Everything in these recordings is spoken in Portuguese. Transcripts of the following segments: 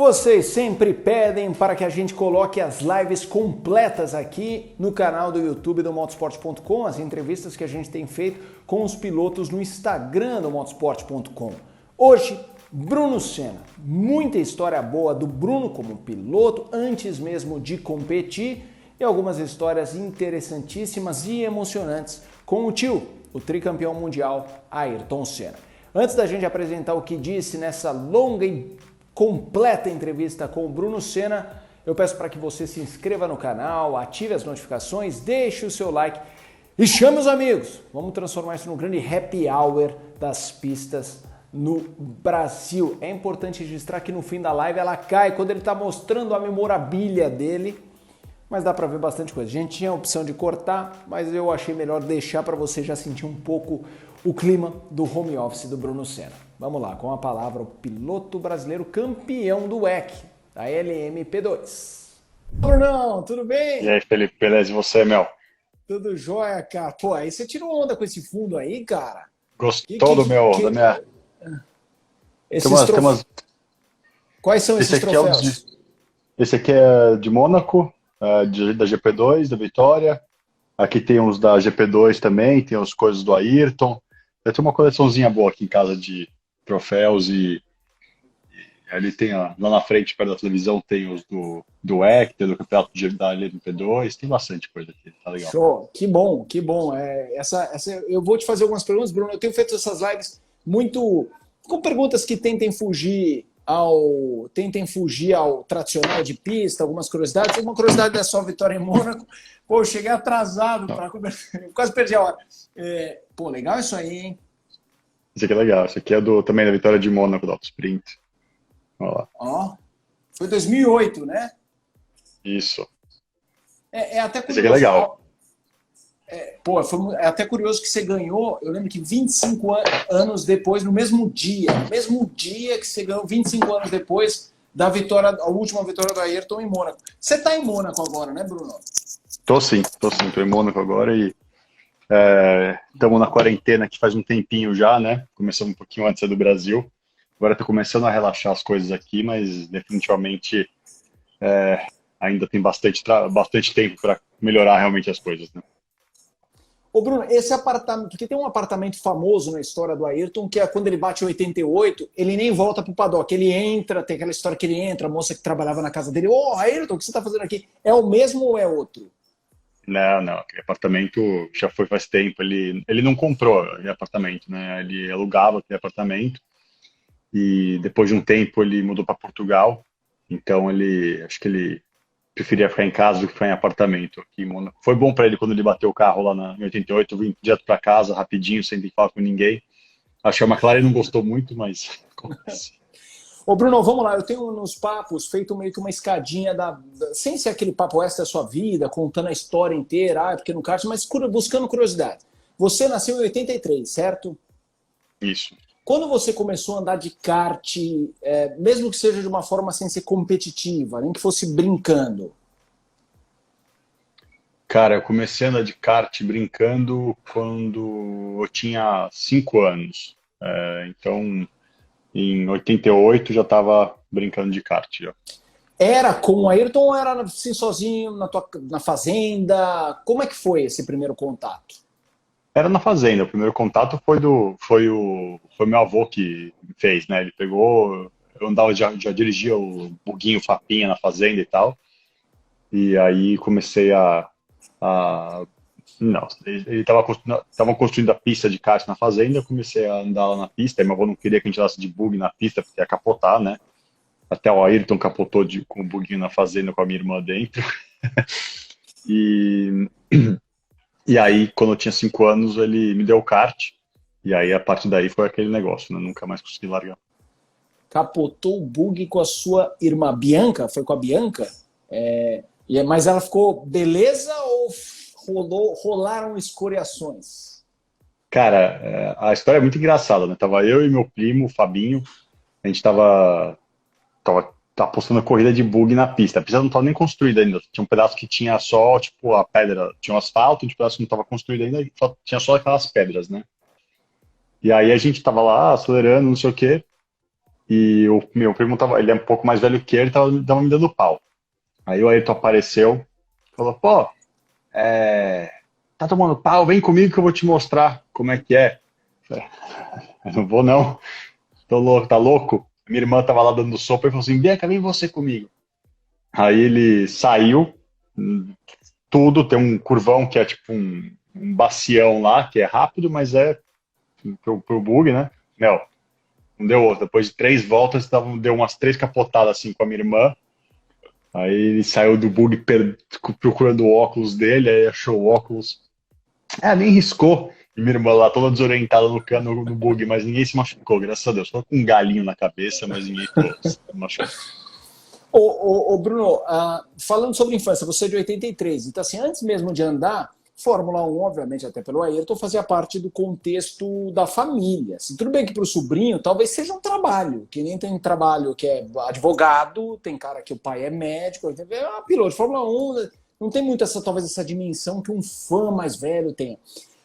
Vocês sempre pedem para que a gente coloque as lives completas aqui no canal do YouTube do Motorsport.com, as entrevistas que a gente tem feito com os pilotos no Instagram do Motorsport.com. Hoje, Bruno Senna. Muita história boa do Bruno como piloto antes mesmo de competir e algumas histórias interessantíssimas e emocionantes com o tio, o tricampeão mundial Ayrton Senna. Antes da gente apresentar o que disse nessa longa e completa entrevista com o Bruno Senna, eu peço para que você se inscreva no canal, ative as notificações, deixe o seu like e chame os amigos. Vamos transformar isso num grande happy hour das pistas no Brasil. É importante registrar que no fim da live ela cai quando ele está mostrando a memorabilia dele, mas dá para ver bastante coisa. A gente tinha a opção de cortar, mas eu achei melhor deixar para você já sentir um pouco o clima do home office do Bruno Senna. Vamos lá, com a palavra o piloto brasileiro campeão do WEC, da LMP2. Brunão, tudo bem? E aí, Felipe, beleza? E você, Mel? Tudo jóia, cara. Pô, aí você tirou onda com esse fundo aí, cara. Gostou do meu, da minha... Quais são esses troféus? Esse aqui é de Mônaco, da GP2, da Vitória. Aqui tem uns da GP2 também, tem as coisas do Ayrton. Eu tenho uma coleçãozinha boa aqui em casa de troféus e ali tem, lá na frente, perto da televisão, tem os do Hector, do campeonato da LMP2, tem bastante coisa aqui, tá legal. Show, que bom, que bom. Eu vou te fazer algumas perguntas, Bruno. Eu tenho feito essas lives muito com perguntas que tentem fugir ao tradicional de pista, algumas curiosidades. Uma curiosidade da sua vitória em Mônaco. Pô, eu cheguei atrasado para conversar, quase perdi a hora. Pô, legal isso aí, hein? Esse aqui é legal, esse aqui é também da vitória de Mônaco, do Auto Sprint. Olha lá. Ó, foi 2008, né? Isso. É até curioso. Esse aqui é legal. É até curioso que você ganhou, eu lembro que 25 anos depois, no mesmo dia que você ganhou, 25 anos depois da vitória, a última vitória do Ayrton em Mônaco. Você está em Mônaco agora, né, Bruno? Tô sim, tô em Mônaco agora e estamos na quarentena aqui faz um tempinho já, né? Começamos um pouquinho antes do Brasil. Agora tô começando a relaxar as coisas aqui, mas definitivamente ainda tem bastante tempo para melhorar realmente as coisas, né? Ô Bruno, esse apartamento, porque tem um apartamento famoso na história do Ayrton, que é quando ele bate 88, ele nem volta pro paddock, ele entra, tem aquela história que ele entra, a moça que trabalhava na casa dele, Ayrton, o que você tá fazendo aqui? É o mesmo ou é outro? Não, aquele apartamento já foi faz tempo, ele não comprou aquele apartamento, né? Ele alugava aquele apartamento e depois de um tempo ele mudou para Portugal, então acho que ele preferia ficar em casa do que ficar em apartamento aqui em Mônaco. Foi bom para ele quando ele bateu o carro lá em 88, eu vim direto para casa, rapidinho, sem ter que falar com ninguém. Acho que a McLaren não gostou muito, mas... Ô Bruno, vamos lá, eu tenho nos papos feito meio que uma escadinha sem ser aquele papo extra da sua vida, contando a história inteira, porque no kart, mas buscando curiosidade. Você nasceu em 83, certo? Isso. Quando você começou a andar de kart, mesmo que seja de uma forma sem ser competitiva, nem que fosse brincando? Cara, eu comecei a andar de kart brincando quando eu tinha 5 anos. Então, em 88 já estava brincando de kart. Já. Era com o Ayrton ou era assim, sozinho na fazenda? Como é que foi esse primeiro contato? Era na fazenda. O primeiro contato foi meu avô que fez, né? Ele pegou, eu andava, já dirigia o buguinho Fapinha na fazenda e tal. E aí comecei não, ele tava construindo a pista de kart na fazenda, eu comecei a andar lá na pista, e meu avô não queria que a gente andasse de bug na pista, porque ia capotar, né? Até o Ayrton capotou com o buguinho na fazenda com a minha irmã dentro. E aí, quando eu tinha 5 anos, ele me deu o kart, e aí a partir daí foi aquele negócio, né? Nunca mais consegui largar. Capotou o bug com a sua irmã Bianca? Foi com a Bianca? Mas ela ficou beleza ou rolaram escoriações? Cara, a história é muito engraçada, né? Tava eu e meu primo, o Fabinho, a gente tava apostando corrida de bug na pista. A pista não estava nem construída ainda. Tinha um pedaço que tinha só, tipo, a pedra, tinha um asfalto, um pedaço que não estava construído ainda, e tinha só aquelas pedras, né? E aí a gente tava lá acelerando, não sei o quê, e o meu primo ele é um pouco mais velho que ele, tava me dando pau. Aí o Ayrton apareceu, falou, pô, tá tomando pau, vem comigo que eu vou te mostrar como é que é. Eu não vou não, tô louco, tá louco? Minha irmã tava lá dando sopa e falou assim, Bianca, vem você comigo. Aí ele saiu, tudo, tem um curvão que é tipo um bacião lá, que é rápido, mas é pro bug, né? Meu, não deu outro. Depois de 3 voltas, deu umas 3 capotadas assim com a minha irmã. Aí ele saiu do bug procurando o óculos dele, aí achou o óculos. Nem riscou. E minha irmã lá toda desorientada no cano no bug, mas ninguém se machucou, graças a Deus. Só com um galinho na cabeça, mas ninguém se machucou. Ô, Bruno, falando sobre infância, você é de 83, então assim, antes mesmo de andar, Fórmula 1, obviamente, até pelo Ayrton, fazia parte do contexto da família. Assim, tudo bem que para o sobrinho talvez seja um trabalho, que nem tem trabalho que é advogado, tem cara que o pai é médico, piloto de Fórmula 1, não tem muito talvez essa dimensão que um fã mais velho tem.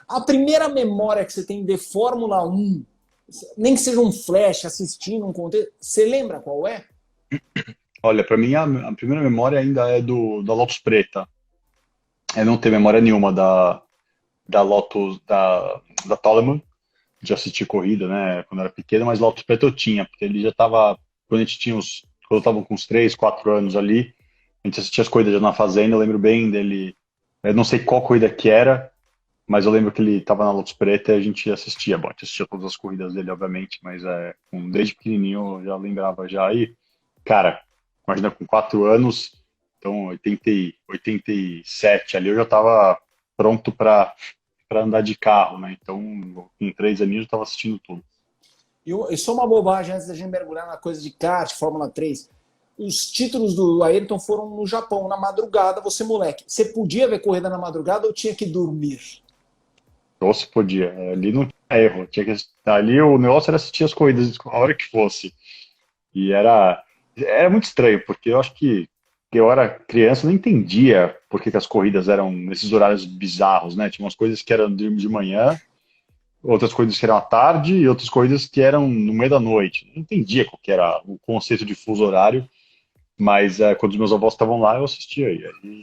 A primeira memória que você tem de Fórmula 1, nem que seja um flash assistindo um contexto, você lembra qual é? Olha, para mim a primeira memória ainda é da Lotus Preta. Eu não tenho memória nenhuma da Lotus, da Toleman, de assistir corrida, né, quando eu era pequeno, mas Lotus Preta eu tinha, porque ele já estava, quando eu estava com uns 3, 4 anos ali, a gente assistia as corridas já na fazenda, eu lembro bem dele, eu não sei qual corrida que era, mas eu lembro que ele estava na Lotus Preta e a gente assistia, bom, a gente assistia todas as corridas dele, obviamente, mas desde pequenininho eu já lembrava já, e, cara, imagina com 4 anos, então 87 ali eu já estava pronto para andar de carro, né? Então, em 3 aninhos eu estava assistindo tudo. E só uma bobagem antes da gente mergulhar na coisa de kart, Fórmula 3. Os títulos do Ayrton foram no Japão, na madrugada, você moleque. Você podia ver corrida na madrugada ou tinha que dormir? Ou se podia, ali não tinha erro. Ali o negócio era assistir as corridas a hora que fosse. E era muito estranho, porque eu acho que eu era criança, eu não entendia por que as corridas eram nesses horários bizarros, né? Tinha umas coisas que eram de manhã, outras coisas que eram à tarde e outras coisas que eram no meio da noite. Não entendia qual que era o conceito de fuso horário, mas quando os meus avós estavam lá, eu assistia. E aí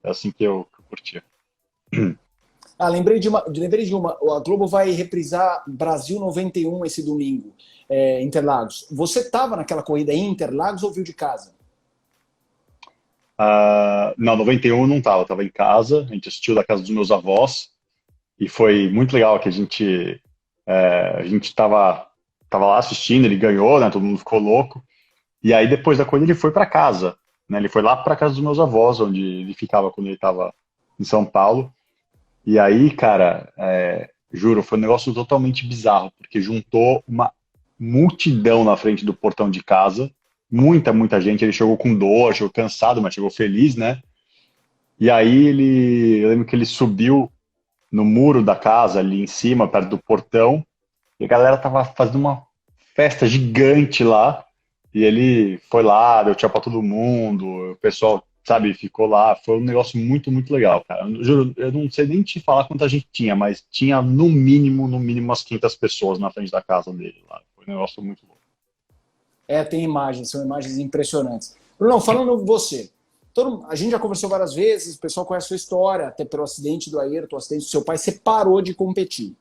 é assim que eu curtia. Lembrei de uma. A Globo vai reprisar Brasil 91 esse domingo, Interlagos. Você estava naquela corrida em Interlagos ou viu de casa? Não, 91 eu não estava em casa, a gente assistiu da casa dos meus avós, e foi muito legal que a gente tava lá assistindo, ele ganhou, né, todo mundo ficou louco, e aí depois da corrida ele foi para casa, né, ele foi lá para casa dos meus avós, onde ele ficava quando ele estava em São Paulo, e aí, cara, juro, foi um negócio totalmente bizarro, porque juntou uma multidão na frente do portão de casa, muita, muita gente, ele chegou com dor, chegou cansado, mas chegou feliz, né, e aí eu lembro que ele subiu no muro da casa, ali em cima, perto do portão, e a galera tava fazendo uma festa gigante lá, e ele foi lá, deu tchau pra todo mundo, o pessoal, sabe, ficou lá, foi um negócio muito, muito legal, cara. Eu juro, eu não sei nem te falar quanta gente tinha, mas tinha no mínimo umas 500 pessoas na frente da casa dele lá, foi um negócio muito louco. Tem imagens, são imagens impressionantes. Bruno, falando você, a gente já conversou várias vezes, o pessoal conhece a sua história, até pelo acidente do Ayrton, o acidente do seu pai, você parou de competir.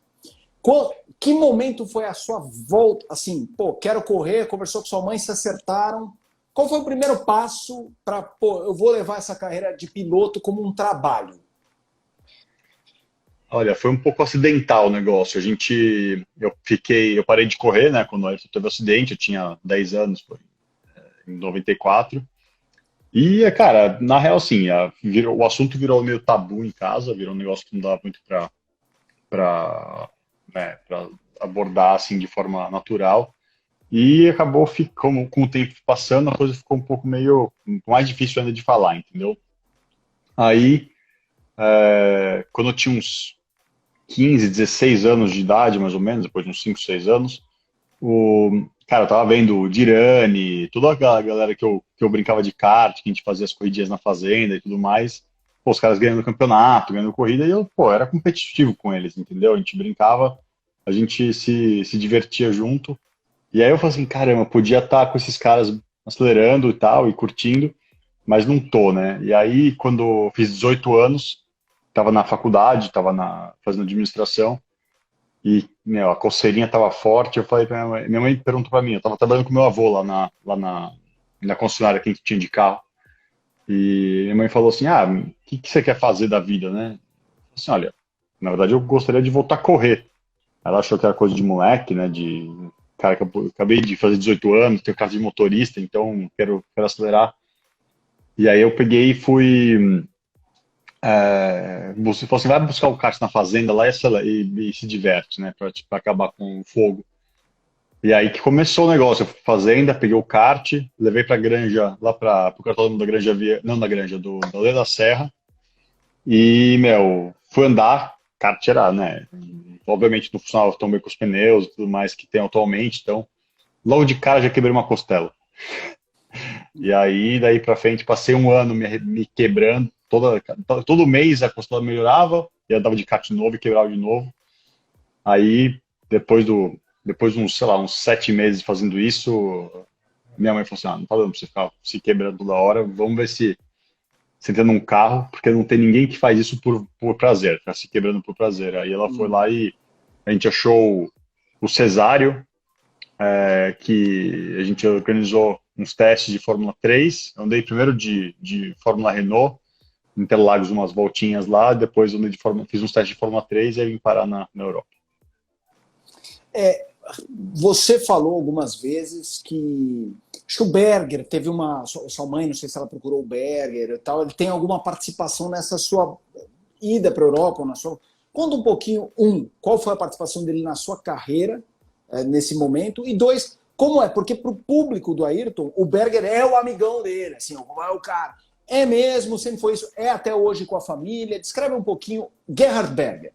Que momento foi a sua volta, assim, quero correr, conversou com sua mãe, se acertaram. Qual foi o primeiro passo para, eu vou levar essa carreira de piloto como um trabalho? Olha, foi um pouco acidental o negócio. Eu parei de correr, né, quando o Ayrton teve o acidente, eu tinha 10 anos, foi em 94. E, cara, na real, sim, o assunto virou meio tabu em casa, virou um negócio que não dava muito pra abordar, assim, de forma natural. E acabou ficando, com o tempo passando, a coisa ficou um pouco meio mais difícil ainda de falar, entendeu? Aí, quando eu tinha uns 15, 16 anos de idade, mais ou menos, depois de uns 5, 6 anos, cara, eu tava vendo o Dirani, toda aquela galera que eu brincava de kart, que a gente fazia as corridinhas na fazenda e tudo mais. Pô, os caras ganhando campeonato, ganhando corrida, e eu, era competitivo com eles, entendeu? A gente brincava, a gente se divertia junto. E aí eu falei assim, caramba, podia estar com esses caras acelerando e tal, e curtindo, mas não tô, né? E aí, quando eu fiz 18 anos, tava na faculdade, fazendo administração, e, meu, a coceirinha tava forte, eu falei pra minha mãe perguntou pra mim, eu tava trabalhando com meu avô na concessionária que a gente tinha de carro, e minha mãe falou assim, o que você quer fazer da vida, né? Eu falei assim, olha, na verdade eu gostaria de voltar a correr. Ela achou que era coisa de moleque, né, de cara que eu acabei de fazer 18 anos, tenho carta de motorista, então quero acelerar. E aí eu peguei e fui. Você falou assim: vai buscar o kart na fazenda lá e se diverte, né? Pra acabar com o fogo. E aí que começou o negócio. Eu fui pra fazenda, peguei o kart, levei pra granja, lá pro cartódromo da Granja não da Granja, da Aldeia da Serra. E, meu, fui andar. Kart era, né? Obviamente não funcionava tão bem com os pneus e tudo mais que tem atualmente, então logo de cara já quebrei uma costela. E aí, daí pra frente, passei um ano me quebrando. Todo mês a costela melhorava, e eu dava de kart de novo e quebrava de novo. Aí, depois de uns, sei lá, uns 7 meses fazendo isso, minha mãe falou assim, não tá dando pra você ficar se quebrando toda hora, vamos ver se você entra num carro, porque não tem ninguém que faz isso por prazer, ficar se quebrando por prazer. Aí ela foi lá e a gente achou o Cesário, que a gente organizou uns testes de Fórmula 3. Eu andei primeiro de Fórmula Renault, em Interlagos, umas voltinhas lá, depois eu andei fiz uns testes de Fórmula 3 e aí vim parar na Europa. Você falou algumas vezes que acho que o Berger teve sua mãe, não sei se ela procurou o Berger e tal, ele tem alguma participação nessa sua ida para a Europa, conta um pouquinho, qual foi a participação dele na sua carreira nesse momento, e dois, como é, porque para o público do Ayrton, o Berger é o amigão dele, assim, é o cara, é mesmo, sempre foi isso, é até hoje com a família, descreve um pouquinho Gerhard Berger.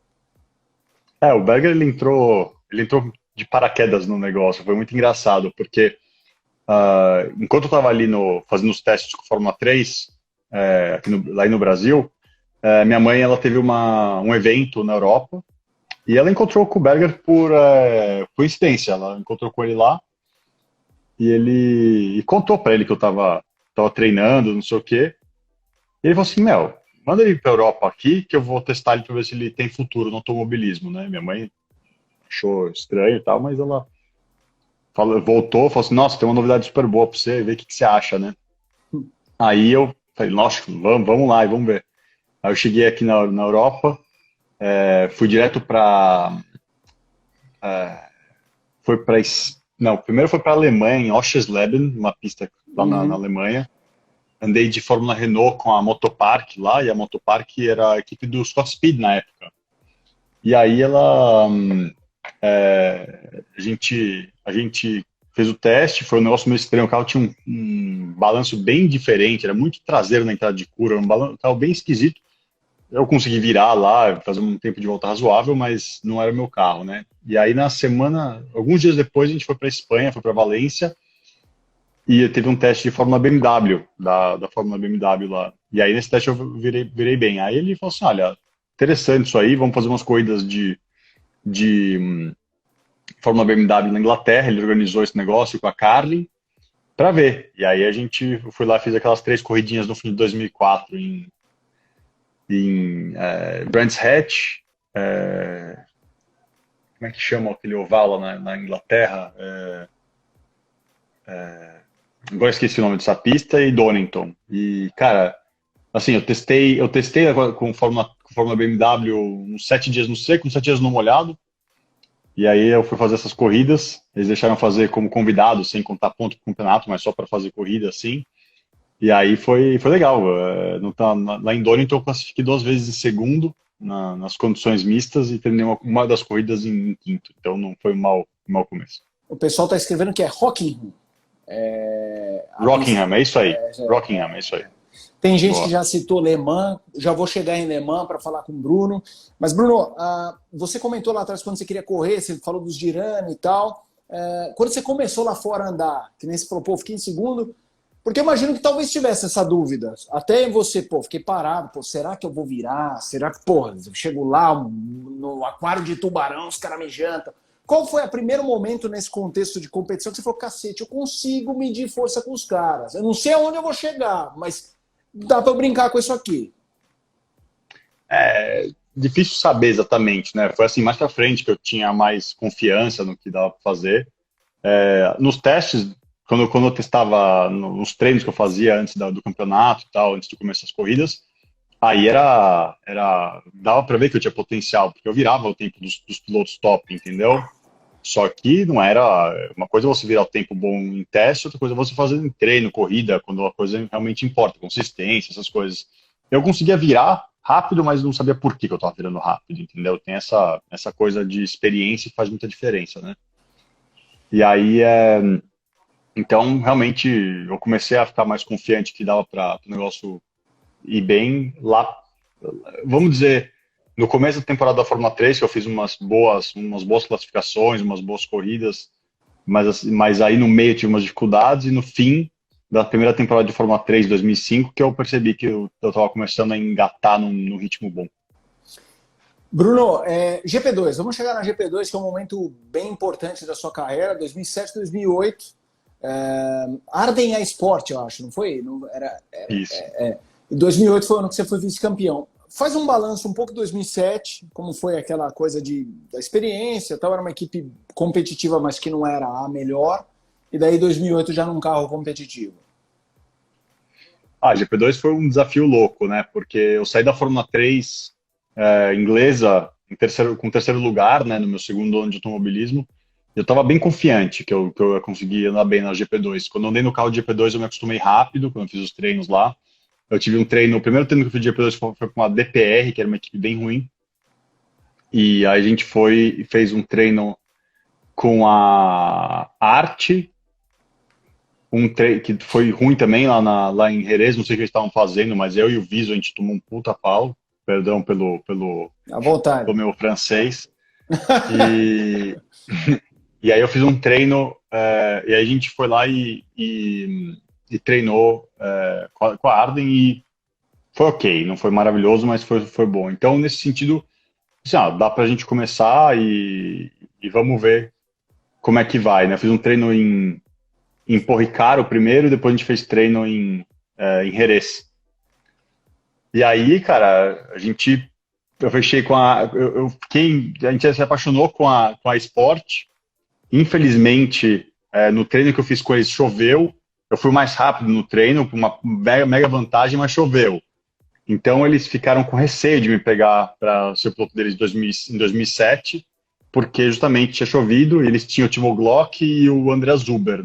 O Berger ele entrou de paraquedas no negócio, foi muito engraçado, porque enquanto eu estava ali fazendo os testes com Fórmula 3, lá no Brasil, minha mãe ela teve um evento na Europa e ela encontrou com o Berger por coincidência. Ela encontrou com ele lá e contou para ele que eu estava treinando, não sei o quê. E ele falou assim: Mel, manda ele para a Europa aqui que eu vou testar ele para ver se ele tem futuro no automobilismo, né? Minha mãe achou estranho e tal, mas ela voltou, falou assim: Nossa, tem uma novidade super boa para você, ver o que você acha, né? Aí eu falei: Nossa, vamos lá e vamos ver. Aí eu cheguei aqui na Europa, fui direto para. Não, primeiro foi para a Alemanha, em Oschersleben, uma pista lá na Alemanha. Andei de Fórmula Renault com a Motopark lá, e a Motopark era a equipe do Scott Speed na época. E aí a gente fez o teste, foi um negócio meio estranho, o carro tinha um balanço bem diferente, era muito traseiro na entrada de curva, um carro bem esquisito. Eu consegui virar lá, fazer um tempo de volta razoável, mas não era o meu carro, né? E aí alguns dias depois, a gente foi para Espanha, foi para Valência, e teve um teste de Fórmula BMW, da Fórmula BMW lá. E aí nesse teste eu virei bem. Aí ele falou assim, olha, interessante isso aí, vamos fazer umas corridas de Fórmula BMW na Inglaterra, ele organizou esse negócio com a Carlin, para ver. E aí eu fui lá, fiz aquelas 3 corridinhas no fim de 2004 em Brands Hatch, como é que chama aquele oval lá na Inglaterra? Agora esqueci o nome dessa pista, e Donington. E, cara, assim, eu testei com Fórmula BMW uns 7 dias no seco, uns 7 dias no molhado. E aí eu fui fazer essas corridas. Eles deixaram fazer como convidado, sem contar ponto pro campeonato, mas só para fazer corrida, assim. E aí foi legal. Lá em Donington eu classifiquei 2 vezes em segundo, nas condições mistas, e terminei uma das corridas em quinto. Então não foi um mau começo. O pessoal está escrevendo que é Rockingham. Rockingham, é isso aí. Rockingham, é isso aí. Tem gente que já citou Le Mans, já vou chegar em Le Mans para falar com o Bruno. Mas, Bruno, você comentou lá atrás quando você queria correr, você falou dos Girani e tal. Quando você começou lá fora a andar, que nem você falou, fiquei em segundo, porque eu imagino que talvez tivesse essa dúvida. Até você, fiquei parado, será que eu vou virar? Será que, eu chego lá no aquário de tubarão, os caras me jantam. Qual foi o primeiro momento nesse contexto de competição que você falou, cacete, eu consigo medir força com os caras. Eu não sei aonde eu vou chegar, mas dá para eu brincar com isso aqui. É difícil saber exatamente, né? Foi assim, mais pra frente que eu tinha mais confiança no que dava pra fazer. Nos testes, quando eu testava nos treinos que eu fazia antes do campeonato e tal, antes de começar as corridas, aí dava pra ver que eu tinha potencial, porque eu virava o tempo dos pilotos top, entendeu? Só que não era. Uma coisa é você virar o tempo bom em teste, outra coisa é você fazer em treino, corrida, quando a coisa realmente importa, consistência, essas coisas. Eu conseguia virar rápido, mas não sabia por que que eu estava virando rápido, entendeu? Tem essa coisa de experiência que faz muita diferença, né? E aí, então, realmente, eu comecei a ficar mais confiante que dava para o negócio ir bem lá. Vamos dizer, no começo da temporada da Fórmula 3, que eu fiz umas boas classificações, umas boas corridas, mas aí no meio eu tive umas dificuldades, e no fim da primeira temporada de Fórmula 3, 2005, que eu percebi que eu estava começando a engatar num ritmo bom. Bruno, GP2, vamos chegar na GP2, que é um momento bem importante da sua carreira, 2007, 2008. Arden Sport, eu acho, não foi? Não, Isso. 2008 foi o ano que você foi vice-campeão. Faz um balanço um pouco de 2007, como foi aquela coisa da experiência, tal, era uma equipe competitiva, mas que não era a melhor, e daí 2008 já num carro competitivo. GP2 foi um desafio louco, né? Porque eu saí da Fórmula 3 inglesa com terceiro lugar, né, no meu segundo ano de automobilismo. Eu estava bem confiante que eu ia conseguir andar bem na GP2. Quando eu andei no carro de GP2, eu me acostumei rápido, quando eu fiz os treinos lá. Eu tive um treino, o primeiro treino que eu fiz de GP2 foi com a DPR, que era uma equipe bem ruim. E aí a gente foi e fez um treino com a Arte, que foi ruim também lá em Jerez, não sei o que eles estavam fazendo, mas eu e o Viso, a gente tomou um puta pau, perdão À vontade. pelo meu francês. E, e aí eu fiz um treino, e aí a gente foi lá e treinou com a Arden, e foi ok, não foi maravilhoso, mas foi bom. Então, nesse sentido, assim, dá pra gente começar e vamos ver como é que vai, né? Eu fiz um treino em Porricaro primeiro, depois a gente fez treino em Jerez. E aí, cara, eu fechei com a gente se apaixonou com a Sport. Infelizmente, no treino que eu fiz com eles, choveu. Eu fui mais rápido no treino, com uma mega vantagem, mas choveu. Então, eles ficaram com receio de me pegar para ser piloto deles em 2007, porque justamente tinha chovido, e eles tinham o Timo Glock e o Andreas Zuber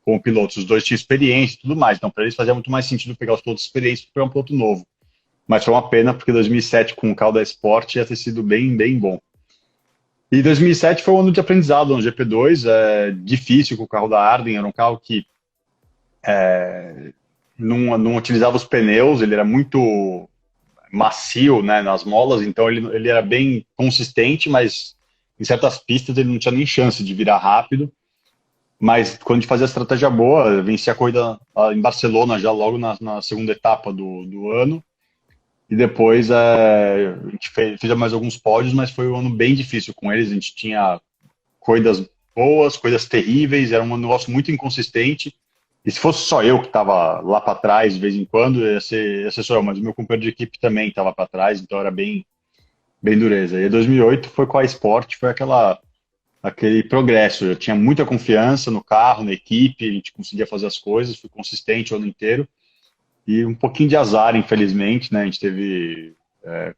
como pilotos. Os dois tinham experiência e tudo mais. Então, para eles fazia muito mais sentido pegar os pilotos experientes do que pegar um piloto novo. Mas foi uma pena, porque 2007, com o carro da Sport, ia ter sido bem, bem bom. E 2007 foi um ano de aprendizado no GP2, difícil com o carro da Arden, era um carro que não utilizava os pneus, ele era muito macio, né, nas molas, então ele era bem consistente, mas em certas pistas ele não tinha nem chance de virar rápido. Mas quando a gente fazia a estratégia boa, venci a corrida em Barcelona já logo na segunda etapa do ano. E depois a gente fez mais alguns pódios, mas foi um ano bem difícil com eles. A gente tinha corridas boas, coisas terríveis, era um negócio muito inconsistente. E se fosse só eu que estava lá para trás de vez em quando, ia ser só eu, mas o meu companheiro de equipe também estava para trás, então era bem, bem dureza. E 2008 foi com a Sport, foi aquele progresso. Eu tinha muita confiança no carro, na equipe, a gente conseguia fazer as coisas, fui consistente o ano inteiro. E um pouquinho de azar, infelizmente, né? A gente teve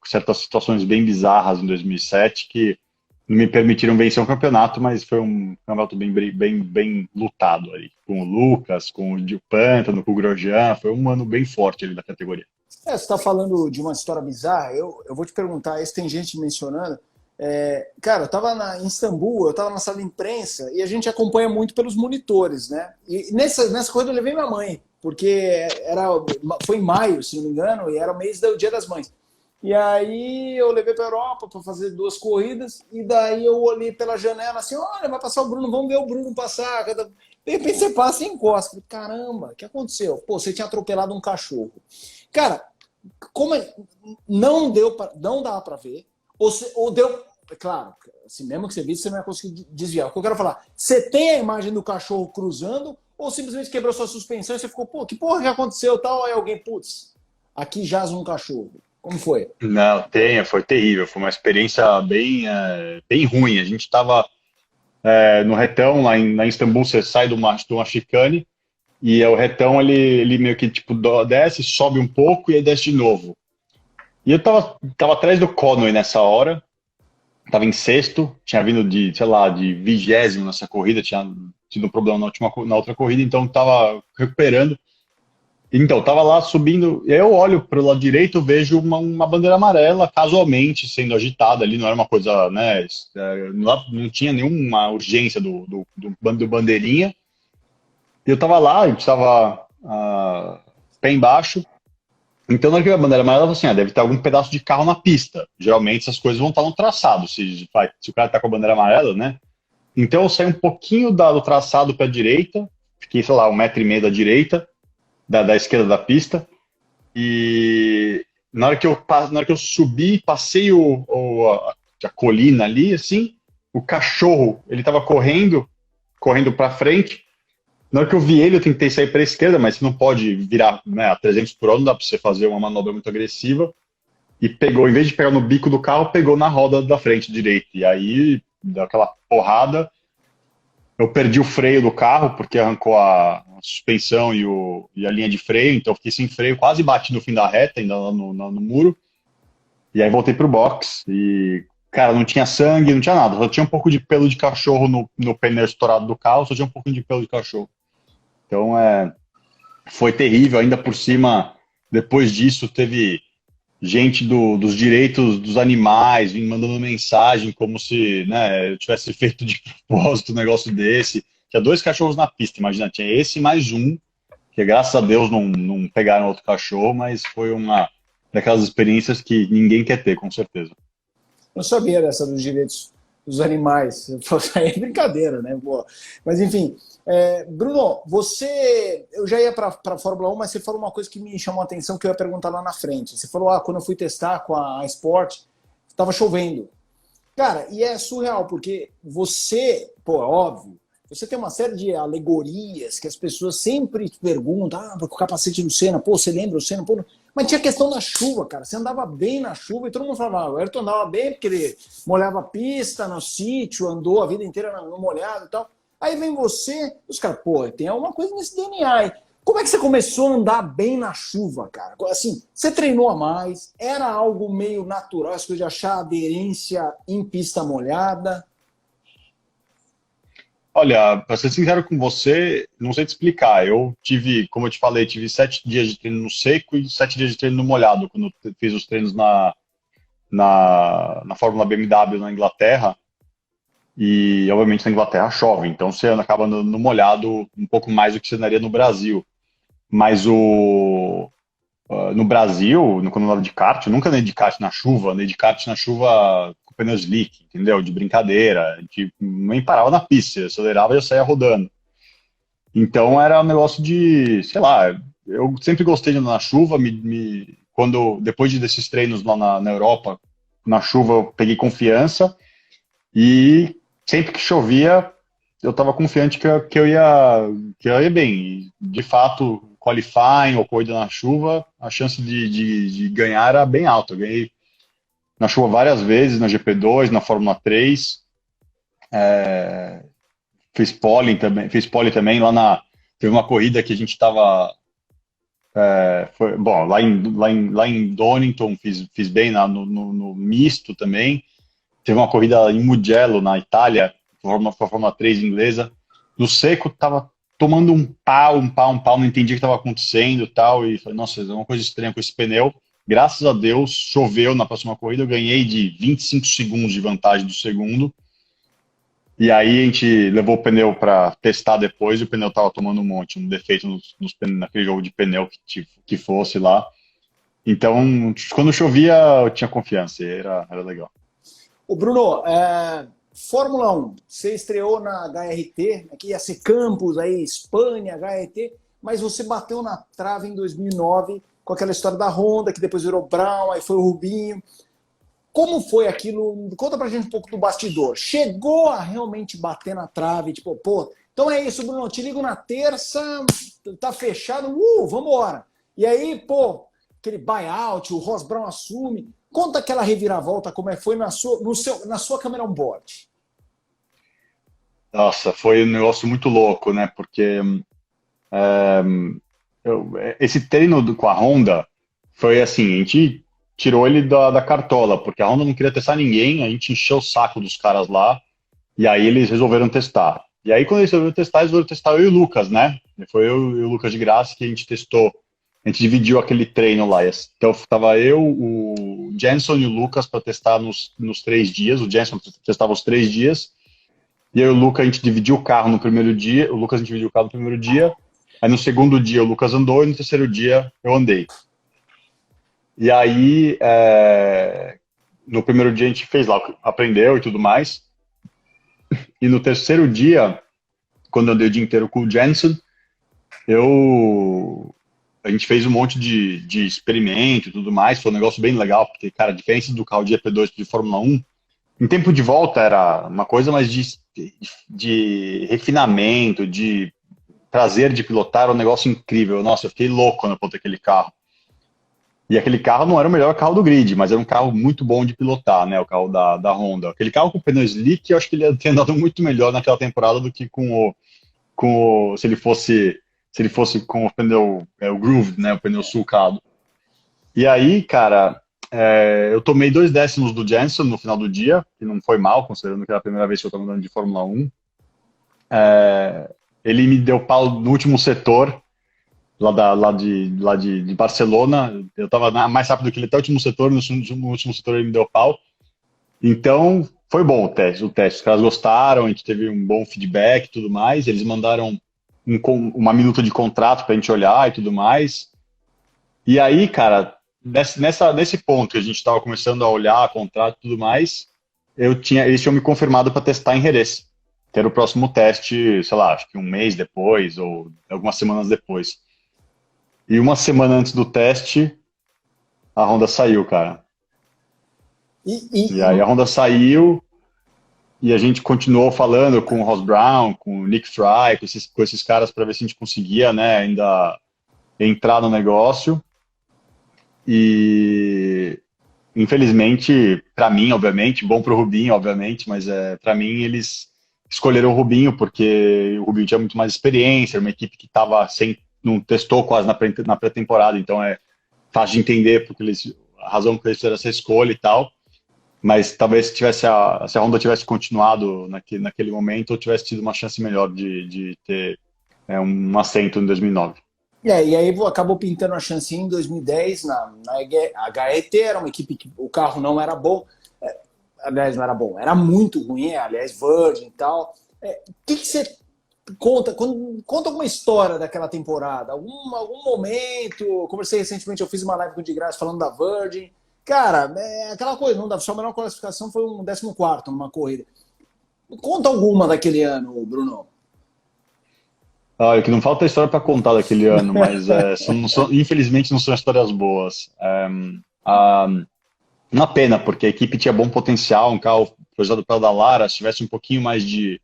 certas situações bem bizarras em 2007 que não me permitiram vencer um campeonato, mas foi um campeonato bem lutado ali, com o Lucas, com o Gil Pantano, com o Grosjean, foi um ano bem forte ali da categoria. Você está falando de uma história bizarra, eu vou te perguntar, esse tem gente mencionando, cara, eu estava em Istambul, eu estava na sala de imprensa e a gente acompanha muito pelos monitores, né? E nessa corrida eu levei minha mãe, porque foi em maio, se não me engano, e era o mês do Dia das Mães. E aí eu levei para a Europa para fazer 2 corridas, e daí eu olhei pela janela assim, olha, vai passar o Bruno, vamos ver o Bruno passar. De repente você passa e encosta. Falei, caramba, o que aconteceu? Pô, você tinha atropelado um cachorro. Cara, como não dava para ver, ou claro, assim, mesmo que você visse, você não ia conseguir desviar. O que eu quero falar, você tem a imagem do cachorro cruzando ou simplesmente quebrou sua suspensão e você ficou, pô, que porra que aconteceu tal? Aí alguém, putz, aqui jaz um cachorro. Como foi? Não, foi terrível, foi uma experiência bem ruim. A gente estava no retão, lá em Istambul, você sai de uma chicane, e o retão ele meio que tipo desce, sobe um pouco e aí desce de novo. E eu tava atrás do Conway nessa hora, tava em sexto, tinha vindo de, sei lá, de 20º nessa corrida, tinha tido um problema na outra corrida, então tava recuperando. Então, tava lá subindo, eu olho para o lado direito, vejo uma bandeira amarela casualmente sendo agitada ali, não era uma coisa, né, não tinha nenhuma urgência do bandeirinha. E eu tava lá, a gente tava pé embaixo, então na hora que a bandeira amarela, eu falei assim, deve ter algum pedaço de carro na pista. Geralmente essas coisas vão estar no traçado, se o cara tá com a bandeira amarela, né? Então eu saí um pouquinho do traçado para a direita, fiquei, sei lá, 1,5 m da direita, da esquerda da pista, e na hora que eu subi, passei a colina ali, assim, o cachorro, ele tava correndo para frente. Na hora que eu vi ele, eu tentei sair para a esquerda, mas você não pode virar, né, a 300 por hora, não dá para você fazer uma manobra muito agressiva. E pegou, em vez de pegar no bico do carro, pegou na roda da frente direita. E aí, deu aquela porrada, eu perdi o freio do carro, porque arrancou a suspensão e a linha de freio, então eu fiquei sem freio, quase bati no fim da reta, ainda lá no muro. E aí voltei pro box e, cara, não tinha sangue, não tinha nada. Só tinha um pouco de pelo de cachorro no pneu estourado do carro, só tinha um pouquinho de pelo de cachorro. Então, foi terrível. Ainda por cima, depois disso, teve gente dos direitos dos animais vindo mandando mensagem como se, né, eu tivesse feito de propósito um negócio desse. Tinha 2 cachorros na pista, imagina, tinha esse mais um, que graças a Deus não pegaram outro cachorro, mas foi uma daquelas experiências que ninguém quer ter, com certeza. Não sabia dessa dos direitos dos animais. Aí é brincadeira, né? Boa. Mas enfim, Bruno, eu já ia para a Fórmula 1, mas você falou uma coisa que me chamou a atenção, que eu ia perguntar lá na frente. Você falou, quando eu fui testar com a Sport, estava chovendo. Cara, e é surreal, porque você, pô, é óbvio, você tem uma série de alegorias que as pessoas sempre te perguntam, com o capacete do Senna, pô, você lembra o Senna? Pô, mas tinha questão da chuva, cara, você andava bem na chuva e todo mundo falava, o Ayrton andava bem porque ele molhava a pista no sítio, andou a vida inteira no molhado e tal. Aí vem você, os caras, pô, tem alguma coisa nesse DNA aí. Como é que você começou a andar bem na chuva, cara? Assim, você treinou a mais, era algo meio natural, essa coisa de achar aderência em pista molhada? Olha, para ser sincero com você, não sei te explicar. Eu tive, como eu te falei, tive 7 dias de treino no seco e 7 dias de treino no molhado, quando eu fiz os treinos na Fórmula BMW na Inglaterra. E, obviamente, na Inglaterra chove, então você acaba andando no molhado um pouco mais do que você andaria no Brasil. Mas no Brasil, quando eu andava de kart, eu nunca andei de kart na chuva, andei de kart na chuva com pneu slick, entendeu? De brincadeira, nem parava na pista, eu acelerava e eu saía rodando. Então era um negócio de, sei lá, eu sempre gostei de andar na chuva, depois desses treinos lá na Europa, na chuva eu peguei confiança e sempre que chovia eu estava confiante que eu ia bem. E, de fato, qualifying ou corrida na chuva, a chance de ganhar era bem alta. Eu ganhei na chuva várias vezes, na GP2, na Fórmula 3. Fiz pole também teve uma corrida que a gente estava. Bom, lá em Donington, fiz bem no misto também. Teve uma corrida em Mugello, na Itália, Fórmula 3 inglesa. No seco, tava tomando um pau, não entendi o que estava acontecendo e tal. E falei, nossa, é uma coisa estranha com esse pneu. Graças a Deus, choveu na próxima corrida. Eu ganhei de 25 segundos de vantagem do segundo. E aí a gente levou o pneu para testar depois e o pneu estava tomando um monte, um defeito naquele jogo de pneu que fosse lá. Então, quando chovia, eu tinha confiança e era legal. Ô Bruno, Fórmula 1, você estreou na HRT, aqui ia ser Campos, aí Espanha, HRT, mas você bateu na trave em 2009 com aquela história da Honda, que depois virou Brown, aí foi o Rubinho. Como foi aquilo? Conta pra gente um pouco do bastidor. Chegou a realmente bater na trave, tipo, pô, então é isso, Bruno, te ligo na terça, tá fechado, vambora. E aí, pô, aquele buyout, o Ross Brown assume. Conta aquela reviravolta, como é que foi na sua câmera on-board. Nossa, foi um negócio muito louco, né? Porque esse treino com a Honda foi assim, a gente tirou ele da cartola, porque a Honda não queria testar ninguém, a gente encheu o saco dos caras lá, e aí eles resolveram testar. E aí quando eles resolveram testar eu e o Lucas, né? Foi eu e o Lucas de Graça que a gente testou, a gente dividiu aquele treino lá. Então tava eu, o Jenson e o Lucas para testar nos 3 dias, o Jenson testava os 3 dias, e eu e o Lucas, a gente dividiu o carro no primeiro dia, o Lucas a gente dividiu o carro no primeiro dia, aí no segundo dia o Lucas andou e no terceiro dia eu andei. E aí, no primeiro dia a gente fez lá, aprendeu e tudo mais, e no terceiro dia, quando eu andei o dia inteiro com o Jensen, a gente fez um monte de experimento e tudo mais, foi um negócio bem legal, porque, cara, a diferença do carro de GP2 de Fórmula 1, em tempo de volta era uma coisa mais de refinamento, de prazer de pilotar, era um negócio incrível. Nossa, eu fiquei louco quando eu botei aquele carro. E aquele carro não era o melhor carro do grid, mas era um carro muito bom de pilotar, né? O carro da Honda. Aquele carro com pneu slick, eu acho que ele ia ter andado muito melhor naquela temporada do que se ele fosse com o pneu, o groove, né? O pneu sulcado. E aí, cara, eu tomei 2 décimos do Jenson no final do dia, que não foi mal, considerando que era a primeira vez que eu estava andando de Fórmula 1. Ele me deu pau no último setor, lá de Barcelona. Eu estava mais rápido que ele até o último setor, no último setor ele me deu pau. Então, foi bom o teste. Os caras gostaram, a gente teve um bom feedback e tudo mais. Eles mandaram uma minuta de contrato para a gente olhar e tudo mais. E aí, cara, nesse ponto que a gente estava começando a olhar contrato e tudo mais, eles tinham me confirmado para testar em Jerez, que era o próximo teste, sei lá, acho que um mês depois ou algumas semanas depois. E uma semana antes do teste, a Honda saiu, cara. E aí a Honda saiu e a gente continuou falando com o Ross Brown, com o Nick Fry, com esses caras para ver se a gente conseguia, né, ainda entrar no negócio. E infelizmente, para mim, obviamente, bom para o Rubinho, obviamente, mas para mim eles escolheram o Rubinho porque o Rubinho tinha muito mais experiência, era uma equipe que não testou quase na pré-temporada, então é fácil de entender a razão por eles fizeram essa escolha e tal. Mas talvez se a Honda tivesse continuado naquele momento, eu tivesse tido uma chance melhor de ter um assento em 2009. E aí acabou pintando a chance em 2010 na HET, era uma equipe que o carro não era bom. Aliás, não era bom, era muito ruim, aliás, Virgin e tal. O que você conta? Conta alguma história daquela temporada, algum momento. Conversei recentemente, eu fiz uma live com o de Graça falando da Virgin. Cara, aquela coisa, não dá, só a menor classificação foi um 14º numa corrida. Conta alguma daquele ano, Bruno. Olha, que não falta história para contar daquele ano, mas infelizmente não são histórias boas. Uma pena, porque a equipe tinha bom potencial, um carro projetado pela Dallara, se tivesse um pouquinho mais de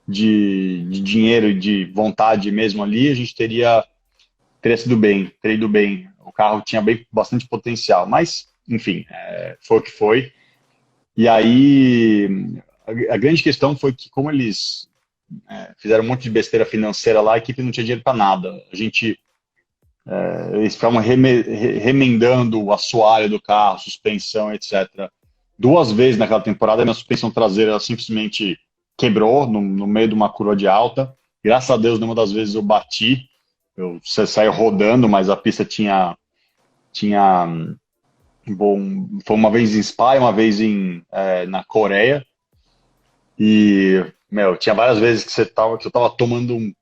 dinheiro e de vontade mesmo ali, a gente teria ido bem. O carro tinha bastante potencial, mas, enfim, foi o que foi. E aí, a grande questão foi que, como eles fizeram um monte de besteira financeira lá, a equipe não tinha dinheiro para nada. Eles ficavam remendando o assoalho do carro, suspensão, etc. 2 vezes naquela temporada, a minha suspensão traseira ela simplesmente quebrou no meio de uma curva de alta. Graças a Deus, nenhuma das vezes eu bati. Eu saí rodando, mas a pista tinha foi uma vez em Spa, uma vez na Coreia. E, tinha várias vezes que eu tava tomando um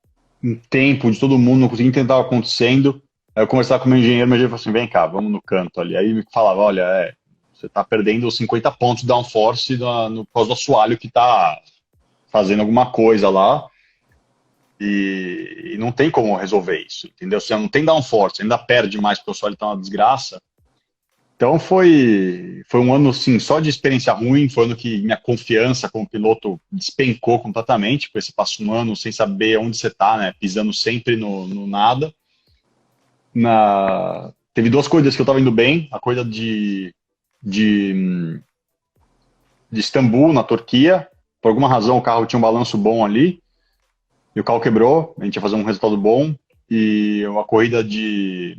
tempo de todo mundo, não conseguia entender o que estava acontecendo. Aí eu conversava com o meu engenheiro falou assim, vem cá, vamos no canto ali. Aí ele me falava, olha, você tá perdendo 50 pontos de downforce por causa do assoalho que tá fazendo alguma coisa lá. E não tem como resolver isso, entendeu? Você não tem downforce, ainda perde mais porque o assoalho tá uma desgraça. Então foi um ano assim, só de experiência ruim, foi um ano que minha confiança como piloto despencou completamente, porque você passa um ano sem saber onde você está, né? Pisando sempre no nada. Teve duas corridas que eu estava indo bem, a corrida de, de Istambul, na Turquia. Por alguma razão o carro tinha um balanço bom ali, e o carro quebrou, a gente ia fazer um resultado bom. E a corrida de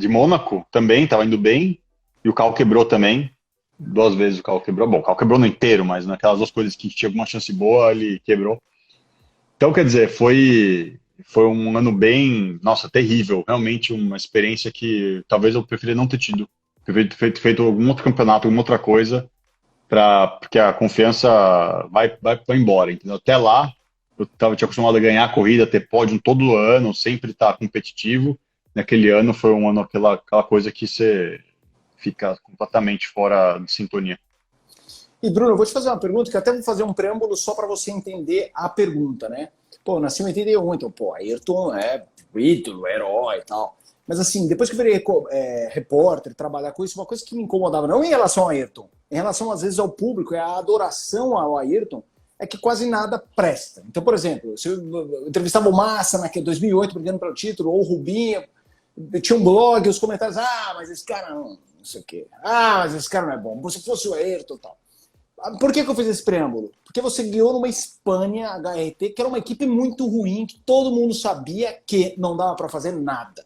Mônaco também, estava indo bem, e o carro quebrou também. Duas vezes o carro quebrou. Bom, o carro quebrou no inteiro, mas naquelas duas coisas que tinha alguma chance boa, ele quebrou. Então, quer dizer, foi um ano bem, nossa, terrível. Realmente uma experiência que talvez eu preferia não ter tido. Preferia ter feito algum outro campeonato, alguma outra coisa, porque a confiança vai embora, entendeu? Até lá, tinha acostumado a ganhar a corrida, ter pódio todo ano, sempre estar competitivo. Naquele ano foi um ano aquela coisa que você fica completamente fora de sintonia. E, Bruno, eu vou te fazer uma pergunta, que até vou fazer um preâmbulo só para você entender a pergunta, né? Pô, eu nasci em 81, então, pô, Ayrton é ídolo, herói e tal. Mas, assim, depois que eu virei repórter, trabalhar com isso, uma coisa que me incomodava, não em relação ao Ayrton, em relação, às vezes, ao público, é a adoração ao Ayrton, é que quase nada presta. Então, por exemplo, se eu entrevistava o Massa naquele 2008, brigando pelo título, ou o Rubinho, tinha um blog, os comentários, mas esse cara não sei o quê. Mas esse cara não é bom. Se fosse o Ayrton e tal. Por que eu fiz esse preâmbulo? Porque você guiou numa Espanha HRT, que era uma equipe muito ruim, que todo mundo sabia que não dava para fazer nada.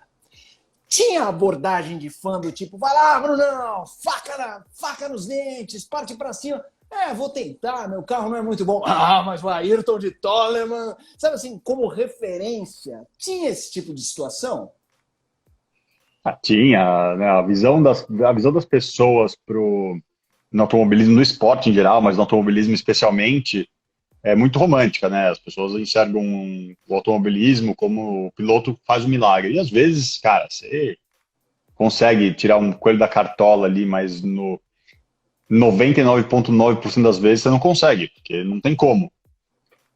Tinha abordagem de fã do tipo, vai lá, Brunão, faca nos dentes, parte para cima. Vou tentar, meu carro não é muito bom. Mas o Ayrton de Toleman, sabe assim, como referência, tinha esse tipo de situação? Tinha, né, a visão das pessoas no automobilismo, no esporte em geral, mas no automobilismo especialmente, é muito romântica, né? As pessoas enxergam o automobilismo como o piloto faz um milagre. E às vezes, cara, você consegue tirar um coelho da cartola ali, mas no 99,9% das vezes você não consegue, porque não tem como.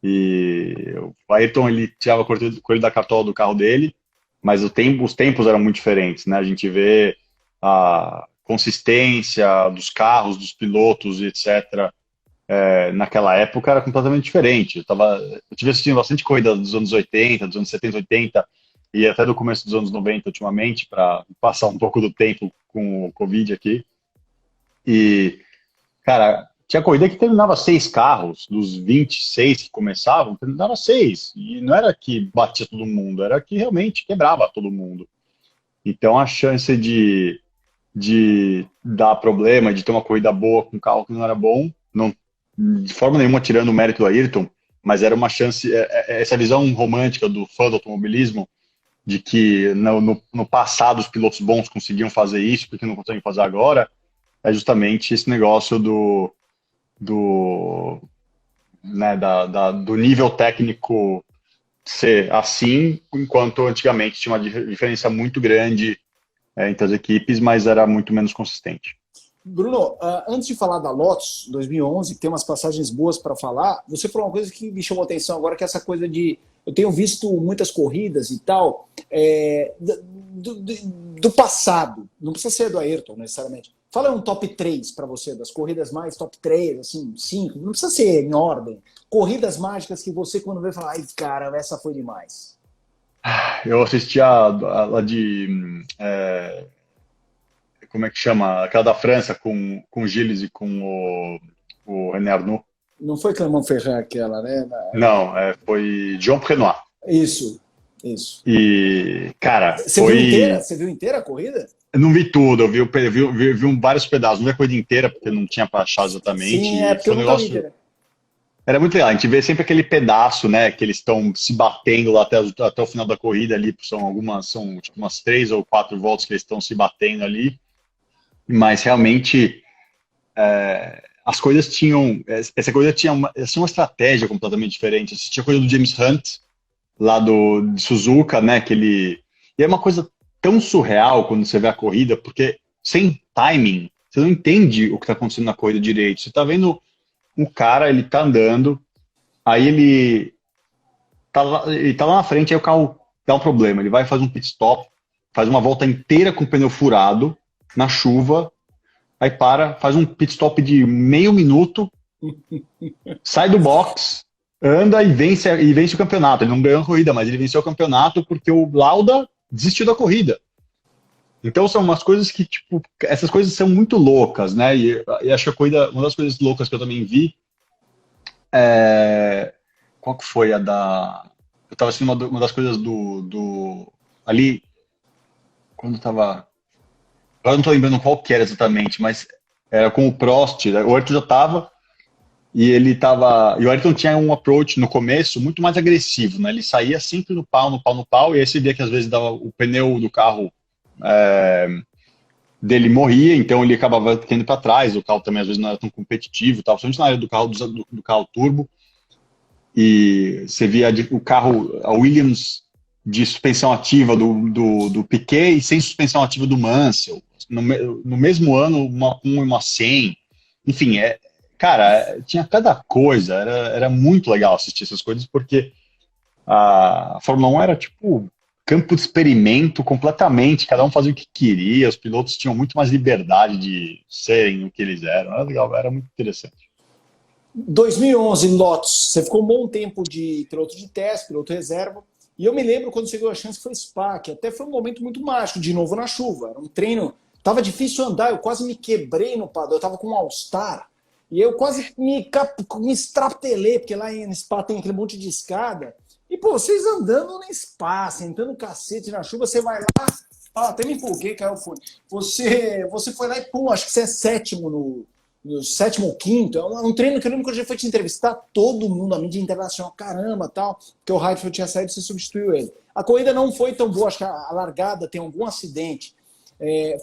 E o Ayrton, ele tirava o coelho da cartola do carro dele, mas os tempos eram muito diferentes, né? A gente vê a consistência dos carros, dos pilotos, etc. Naquela época era completamente diferente. Eu tive assistindo bastante corrida dos anos 80, dos anos 70, 80 e até do começo dos anos 90 ultimamente, para passar um pouco do tempo com o Covid aqui. E, cara, tinha corrida que terminava 6 carros, dos 26 que começavam, terminava 6. E não era que batia todo mundo, era que realmente quebrava todo mundo. Então a chance de dar problema, de ter uma corrida boa com um carro que não era bom, não, de forma nenhuma tirando o mérito do Ayrton, mas era uma chance, essa visão romântica do fã do automobilismo, de que no passado os pilotos bons conseguiam fazer isso, porque não conseguem fazer agora, é justamente esse negócio do, né, do nível técnico ser assim, enquanto antigamente tinha uma diferença muito grande entre as equipes, mas era muito menos consistente. Bruno, antes de falar da Lotus 2011, que tem umas passagens boas para falar, você falou uma coisa que me chamou a atenção agora, que é essa coisa de... Eu tenho visto muitas corridas e tal, do passado, não precisa ser do Ayrton necessariamente. Fala um top 3 para você, das corridas mais top 3, assim, 5, não precisa ser em ordem. Corridas mágicas que você, quando vê, fala, ai, cara, essa foi demais. Eu assisti a de... como é que chama? Aquela da França com o Gilles e com o René Arnoux. Não foi Clermont Ferrand aquela, né? Não, foi Jean Prenois. Isso, isso. E, cara, Você viu inteira? Você viu inteira a corrida? Eu não vi tudo, eu vi vários pedaços, não vi a corrida inteira, porque não tinha pra achar exatamente. Sim, porque foi eu nunca vi inteira. Era muito legal, a gente vê sempre aquele pedaço, né, que eles estão se batendo lá até o final da corrida ali, são tipo, umas 3 ou 4 voltas que eles estão se batendo ali, mas realmente as coisas essa corrida tinha uma estratégia completamente diferente. Você tinha a corrida do James Hunt, lá de Suzuka, né, e é uma coisa tão surreal quando você vê a corrida, porque sem timing, você não entende o que está acontecendo na corrida direito. Você está vendo um cara, ele tá andando, aí ele tá lá na frente, aí o carro dá um problema, ele vai fazer um pit stop, faz uma volta inteira com o pneu furado, na chuva, aí para, faz um pit stop de meio minuto, sai do box, anda e vence o campeonato. Ele não ganhou a corrida, mas ele venceu o campeonato porque o Lauda desistiu da corrida. Então são umas coisas que, tipo, essas coisas são muito loucas, né? E acho que a corrida, uma das coisas loucas que eu também vi qual que foi a da... Eu tava assistindo uma das coisas ali, quando tava... Agora não tô lembrando qual que era exatamente, mas era com o Prost, né? O Ayrton já tava, e ele tava... E o Ayrton tinha um approach no começo muito mais agressivo, né? Ele saía sempre no pau, no pau, no pau, e aí você via que às vezes dava o pneu do carro dele morria, então ele acabava ficando para trás, o carro também às vezes não era tão competitivo, tal, principalmente na área do carro, do carro turbo, e você via o carro, a Williams de suspensão ativa do Piquet e sem suspensão ativa do Mansell, no mesmo ano uma 1 e uma 100, enfim, cara, tinha cada coisa, era muito legal assistir essas coisas, porque a Fórmula 1 era tipo campo de experimento completamente, cada um fazia o que queria, os pilotos tinham muito mais liberdade de serem o que eles eram, era legal, era muito interessante. 2011, Lotus, você ficou um bom tempo de piloto de teste, piloto reserva, e eu me lembro quando chegou a chance foi Spa, que até foi um momento muito mágico, de novo na chuva, era um treino, tava difícil andar, eu quase me quebrei no padrão, eu tava com um All-Star, e eu quase me estrapelei, porque lá em Spa tem aquele monte de escada, e pô, vocês andando no Spa, sentando cacete na chuva, você vai lá, até me empolguei, caiu o fone, você foi lá e pum, acho que você é sétimo no sétimo ou quinto, é um treino que eu lembro que eu já fui te entrevistar, todo mundo, a mídia internacional, caramba, tal, porque o Heidfeld tinha saído e você substituiu ele. A corrida não foi tão boa, acho que a largada tem algum acidente.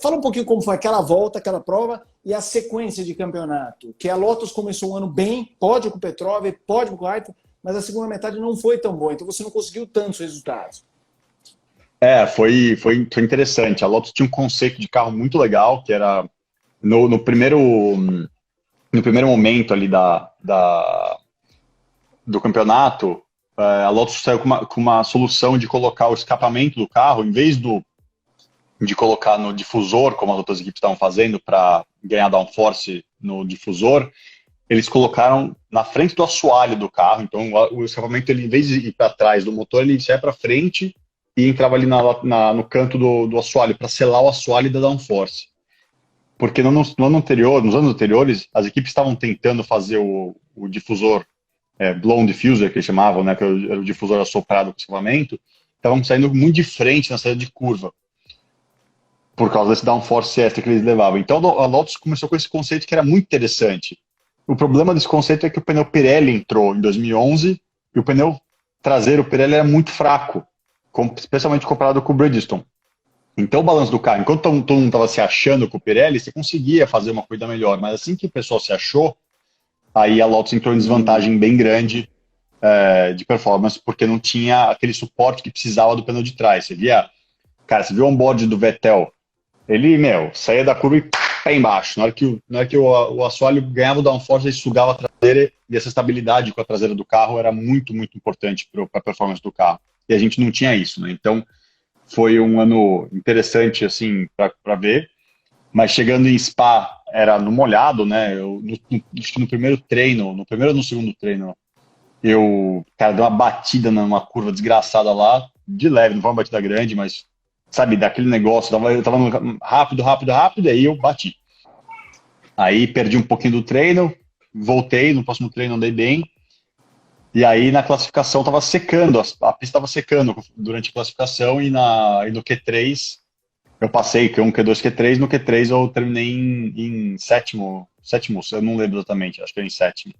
Fala um pouquinho como foi aquela volta, aquela prova e a sequência de campeonato, que a Lotus começou o ano bem, pode com o Petrov, pode com o Heidfeld, mas a segunda metade não foi tão boa, então você não conseguiu tantos resultados. Foi interessante. A Lotus tinha um conceito de carro muito legal, que era no primeiro momento ali do campeonato, a Lotus saiu com uma solução de colocar o escapamento do carro, em vez de colocar no difusor, como as outras equipes estavam fazendo para ganhar downforce no difusor, eles colocaram na frente do assoalho do carro. Então o escapamento, ele, em vez de ir para trás do motor, ele saia para frente e entrava ali no canto do assoalho, para selar o assoalho e dar downforce. Porque nos anos anteriores, as equipes estavam tentando fazer o difusor, blown diffuser, que eles chamavam, né, que era o difusor assoprado com escapamento, estavam saindo muito de frente na saída de curva, por causa desse downforce extra que eles levavam. Então a Lotus começou com esse conceito que era muito interessante. O problema desse conceito é que o pneu Pirelli entrou em 2011 e o pneu traseiro Pirelli era muito fraco, especialmente comparado com o Bridgestone. Então o balanço do carro, enquanto todo mundo estava se achando com o Pirelli, você conseguia fazer uma corrida melhor, mas assim que o pessoal se achou, aí a Lotus entrou em desvantagem bem grande de performance, porque não tinha aquele suporte que precisava do pneu de trás. Você viu o onboard do Vettel, ele, saía da curva e pé embaixo. Na hora que o assoalho ganhava o downforce, ele sugava a traseira, e essa estabilidade com a traseira do carro era muito, muito importante para a performance do carro. E a gente não tinha isso, né? Então foi um ano interessante, assim, para ver. Mas chegando em Spa, era no molhado, né? Acho que no primeiro ou no segundo treino, eu, cara, dei uma batida numa curva desgraçada lá, de leve, não foi uma batida grande, mas, sabe, daquele negócio, eu tava rápido, e aí eu bati. Aí perdi um pouquinho do treino, voltei, no próximo treino andei bem, e aí na classificação tava secando, a pista tava secando durante a classificação, e no Q3 eu passei Q1, Q2, Q3, no Q3 eu terminei em sétimo, eu não lembro exatamente, acho que era em sétimo.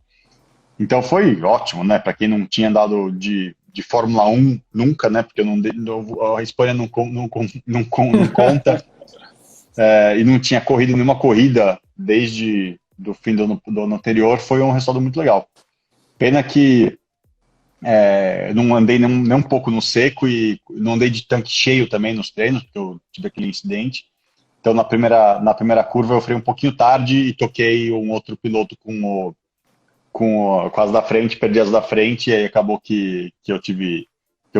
Então foi ótimo, né, para quem não tinha andado de Fórmula 1 nunca, né, porque a Espanha não conta, e não tinha corrido nenhuma corrida desde do fim do ano anterior, foi um resultado muito legal. Pena que não andei nem um pouco no seco e não andei de tanque cheio também nos treinos, porque eu tive aquele incidente. Então, na primeira curva, eu freiei um pouquinho tarde e toquei um outro piloto com as da frente, perdi as da frente, e aí acabou que eu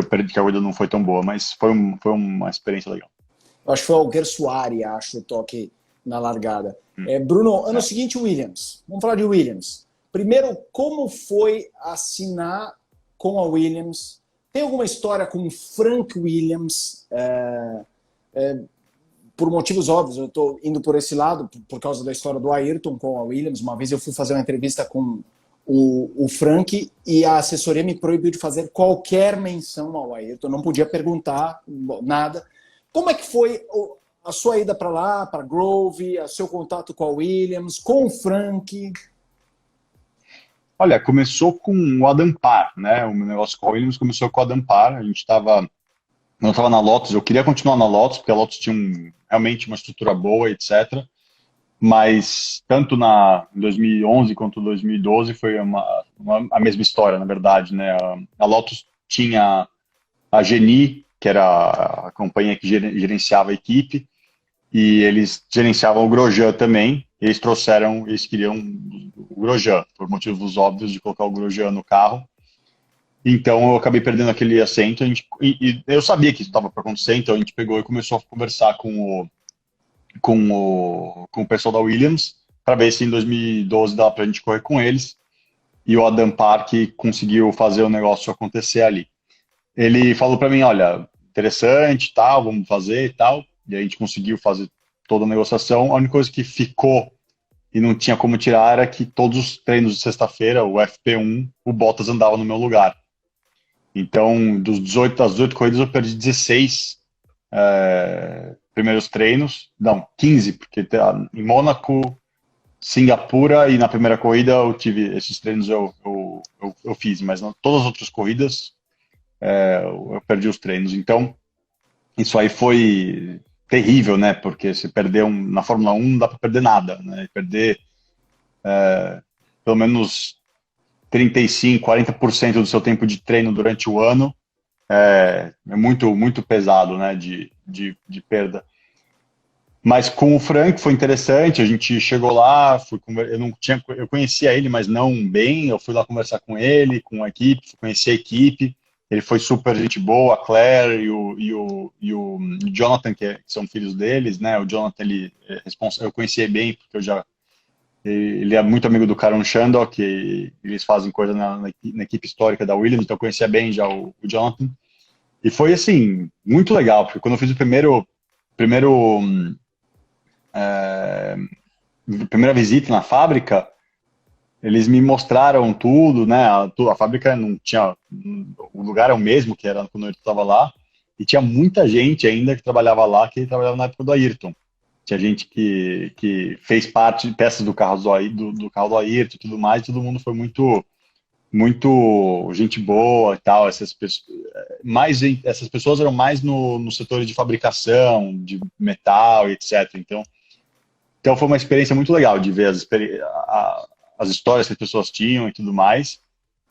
perdi, que a corrida não foi tão boa, mas foi uma experiência legal. Eu acho que foi o Alguer Soares, acho, o toque na largada. Bruno, ano seguinte, Williams. Vamos falar de Williams. Primeiro, como foi assinar com a Williams? Tem alguma história com o Frank Williams? Por motivos óbvios, eu estou indo por esse lado, por causa da história do Ayrton com a Williams. Uma vez eu fui fazer uma entrevista com o Frank e a assessoria me proibiu de fazer qualquer menção ao Ayrton. Eu não podia perguntar nada. Como é que foi a sua ida para lá, para Grove, o seu contato com a Williams, com o Frank? Olha, começou com o Adam Parr, né? O meu negócio com a Williams começou com o Adam Parr. A gente estava... Eu estava na Lotus, eu queria continuar na Lotus, porque a Lotus tinha realmente uma estrutura boa, etc. Mas tanto em 2011 quanto 2012 foi a mesma história, na verdade, né? A Lotus tinha a Geni, que era a companhia que gerenciava a equipe, e eles gerenciavam o Grosjean também. Eles queriam o Grosjean, por motivos óbvios de colocar o Grosjean no carro. Então eu acabei perdendo aquele assento, e eu sabia que isso estava para acontecer, então a gente pegou e começou a conversar com o pessoal da Williams, para ver se em 2012 dava para a gente correr com eles, e o Adam Park conseguiu fazer o negócio acontecer ali. Ele falou para mim, olha, interessante, tal, vamos fazer e tal, e a gente conseguiu fazer toda a negociação. A única coisa que ficou e não tinha como tirar era que todos os treinos de sexta-feira, o FP1, o Bottas andava no meu lugar. Então, das 18 corridas, eu perdi 16 primeiros treinos. Não, 15, porque em Mônaco, Singapura e na primeira corrida eu tive esses treinos eu fiz, mas não, todas as outras corridas eu perdi os treinos. Então, isso aí foi terrível, né? Porque se perder na Fórmula 1 não dá para perder nada, né? Perder pelo menos 35, 40% do seu tempo de treino durante o ano é muito, muito pesado, né, de perda. Mas com o Frank foi interessante, a gente chegou lá, eu conhecia ele, mas não bem, eu fui lá conversar com ele, com a equipe, conheci a equipe, ele foi super gente boa, a Claire e o Jonathan, que são filhos deles, né, o Jonathan, eu conhecia bem, porque ele é muito amigo do Karan Shandok, que eles fazem coisa na equipe histórica da Williams, então eu conhecia bem já o Jonathan. E foi, assim, muito legal, porque quando eu fiz primeira visita na fábrica, eles me mostraram tudo, né? A fábrica não tinha... O lugar é o mesmo que era quando eu estava lá, e tinha muita gente ainda que trabalhava lá, que trabalhava na época do Ayrton. Tinha gente que fez parte de peças do carro do carro do Ayrton e tudo mais, e todo mundo foi muito, muito gente boa e tal. Essas pessoas eram mais no setor de fabricação, de metal e etc. Então foi uma experiência muito legal de ver as histórias que as pessoas tinham e tudo mais.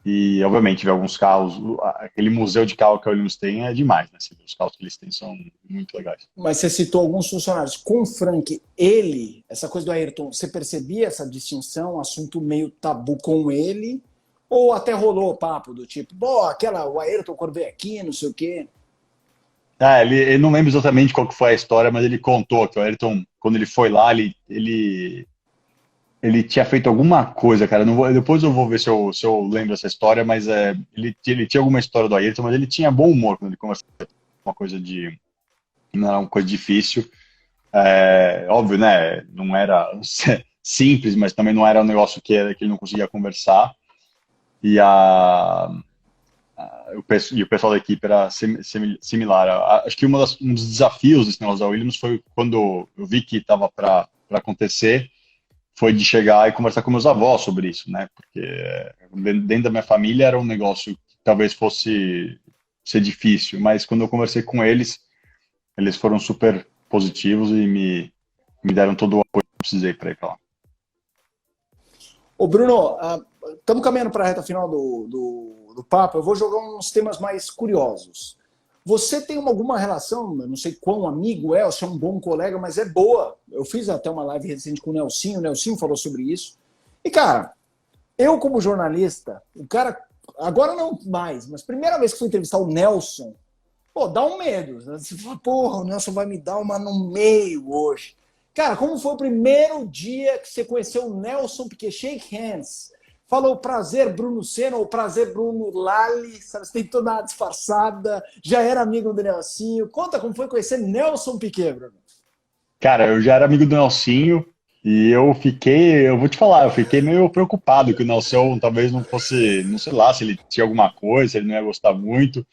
E, obviamente, ver alguns carros, aquele museu de carro que a Williams tem é demais, né? Os carros que eles têm são muito legais. Mas você citou alguns funcionários. Com o Frank, essa coisa do Ayrton, você percebia essa distinção, assunto meio tabu com ele? Ou até rolou papo do tipo, o Ayrton quando veio aqui, não sei o quê? Ele não lembra exatamente qual que foi a história, mas ele contou que o Ayrton, quando ele foi lá, ele tinha feito alguma coisa, cara. Depois eu vou ver se eu lembro essa história, mas ele tinha alguma história do Ayrton, mas ele tinha bom humor quando ele conversava. Não era uma coisa difícil. Óbvio, né? Não era simples, mas também não era um negócio que ele não conseguia conversar. E o pessoal da equipe era similar. Acho que um dos desafios desse negócio da Williams foi quando eu vi que estava para acontecer, foi de chegar e conversar com meus avós sobre isso, né? Porque dentro da minha família era um negócio que talvez fosse ser difícil, mas quando eu conversei com eles, eles foram super positivos e me deram todo o apoio que eu precisei para ir para lá. Ô Bruno, estamos caminhando para a reta final do papo. Eu vou jogar uns temas mais curiosos. Você tem alguma relação, eu não sei quão amigo é, ou se é um bom colega, mas é boa. Eu fiz até uma live recente com o Nelsinho falou sobre isso. E, cara, eu como jornalista, o cara, agora não mais, mas primeira vez que fui entrevistar o Nelson, dá um medo. Você fala, porra, o Nelson vai me dar uma no meio hoje. Cara, como foi o primeiro dia que você conheceu o Nelson Piquet? Shake hands. Falou prazer, Bruno Senna, ou prazer, Bruno Lali, sabe? Você tem toda uma disfarçada, já era amigo do Nelsinho. Conta como foi conhecer Nelson Piquet, Bruno. Cara, eu já era amigo do Nelsinho e eu vou te falar, eu fiquei meio preocupado que o Nelson talvez não fosse, não sei lá, se ele tinha alguma coisa, se ele não ia gostar muito.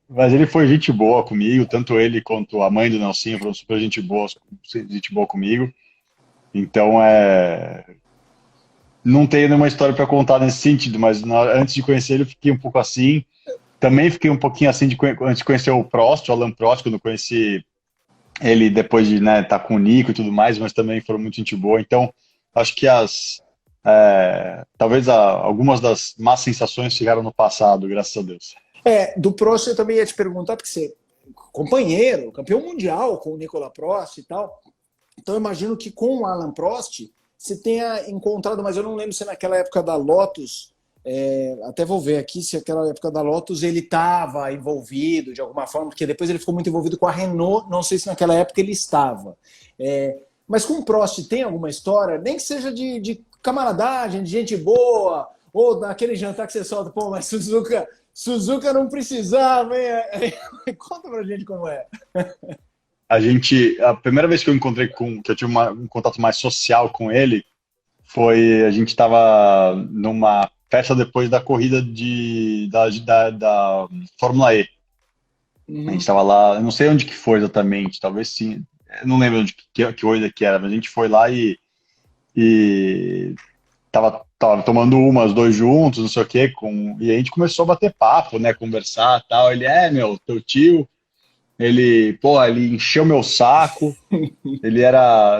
Mas ele foi gente boa comigo, tanto ele quanto a mãe do Nelsinho foram super gente boa comigo. Então, não tenho nenhuma história para contar nesse sentido, mas antes de conhecer ele, eu fiquei um pouco assim. Também fiquei um pouquinho assim antes de conhecer o Prost, o Alan Prost, quando eu conheci ele depois de, né, estar com o Nico e tudo mais, mas também foram muito gente boa. Então, acho que talvez algumas das más sensações ficaram no passado, graças a Deus. Do Prost eu também ia te perguntar, porque você é companheiro, campeão mundial com o Nicolas Prost e tal. Então eu imagino que com o Alan Prost você tenha encontrado, mas eu não lembro se naquela época da Lotus, até vou ver aqui se naquela época da Lotus ele estava envolvido de alguma forma, porque depois ele ficou muito envolvido com a Renault, não sei se naquela época ele estava. Mas com o Prost tem alguma história, nem que seja de camaradagem, de gente boa, ou naquele jantar que você solta, pô, mas Suzuka não precisava, hein? Conta pra gente como é. A primeira vez que eu encontrei que eu tive um contato mais social com ele, a gente estava numa festa depois da corrida da Fórmula E. A gente estava lá, eu não sei onde que foi exatamente, talvez sim, eu não lembro que coisa que era, mas a gente foi lá e tava tomando os dois juntos, não sei o quê, e a gente começou a bater papo, né, conversar e tal. Ele, meu, teu tio, ele encheu meu saco,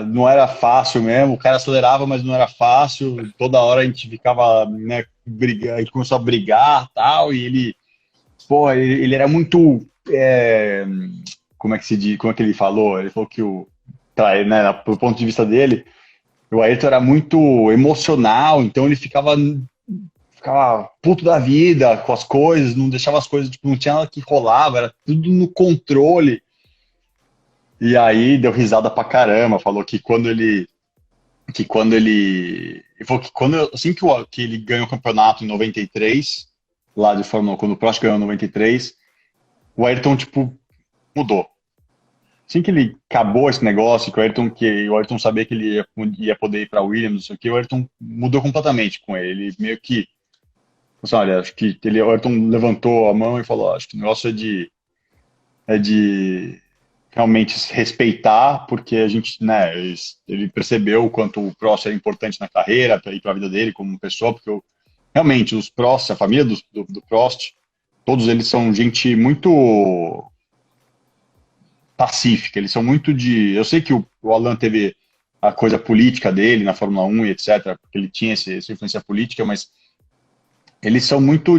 não era fácil mesmo, o cara acelerava, mas não era fácil, toda hora a gente ficava, né, a gente começou a brigar tal, e ele era muito, como é que se diz, como é que ele falou? Ele falou que né, pro ponto de vista dele, o Ayrton era muito emocional, então ele ficava puto da vida com as coisas, não deixava as coisas, tipo, não tinha nada que rolava, era tudo no controle. E aí deu risada pra caramba, falou que assim que ele ganhou o campeonato em 93, lá de Fórmula 1, quando o Prost ganhou em 93, o Ayrton, tipo, mudou. Assim que ele acabou esse negócio, que o Ayrton sabia que ele ia poder ir para Williams, não sei o que, o Ayrton mudou completamente com ele. Ele meio que, assim, olha, acho que o Ayrton levantou a mão e falou, acho que o negócio é de realmente se respeitar, porque a gente, né, ele percebeu o quanto o Prost era importante na carreira, para ir para a vida dele como pessoa, porque realmente os Prost, a família do Prost, todos eles são gente muito pacífica, eles são muito eu sei que o Alan teve a coisa política dele na Fórmula 1 e etc, porque ele tinha essa influência política, mas eles são muito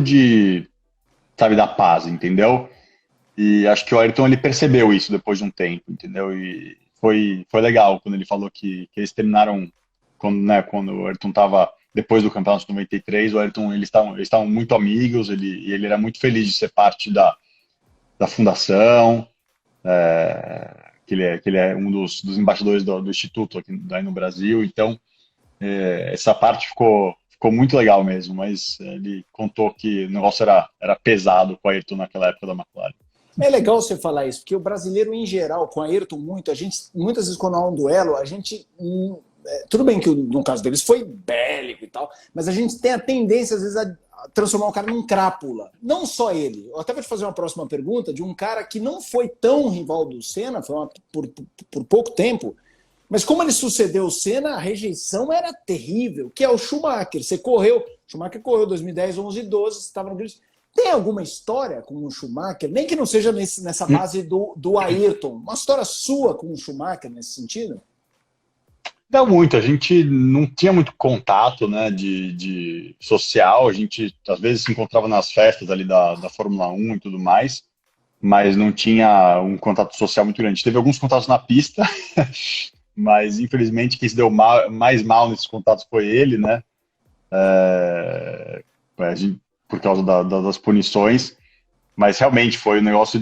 sabe, da paz, entendeu? E acho que o Ayrton, ele percebeu isso depois de um tempo, entendeu? E foi legal quando ele falou que eles terminaram, quando o Ayrton estava, depois do campeonato de 93, o Ayrton, eles estavam muito amigos, e ele era muito feliz de ser parte da fundação, que ele é um dos embaixadores do Instituto aqui no Brasil, então essa parte ficou muito legal mesmo, mas ele contou que o negócio era pesado com o Ayrton naquela época da McLaren. É legal você falar isso, porque o brasileiro em geral, com o Ayrton muito, a gente, muitas vezes quando há um duelo, a gente... tudo bem que no caso deles foi bélico e tal, mas a gente tem a tendência, às vezes, a transformar o cara num crápula. Não só ele. Eu até vou te fazer uma próxima pergunta de um cara que não foi tão rival do Senna, por pouco tempo, mas como ele sucedeu o Senna, a rejeição era terrível, que é o Schumacher. Schumacher correu 2010, 11 e 12, você estava no grid. Tem alguma história com o Schumacher, nem que não seja nessa base do Ayrton, uma história sua com o Schumacher nesse sentido? Não muito, a gente não tinha muito contato, né, de social, a gente às vezes se encontrava nas festas ali da Fórmula 1 e tudo mais, mas não tinha um contato social muito grande. Teve alguns contatos na pista, mas infelizmente quem se deu mais mal nesses contatos foi ele, né, por causa das punições, mas realmente foi um negócio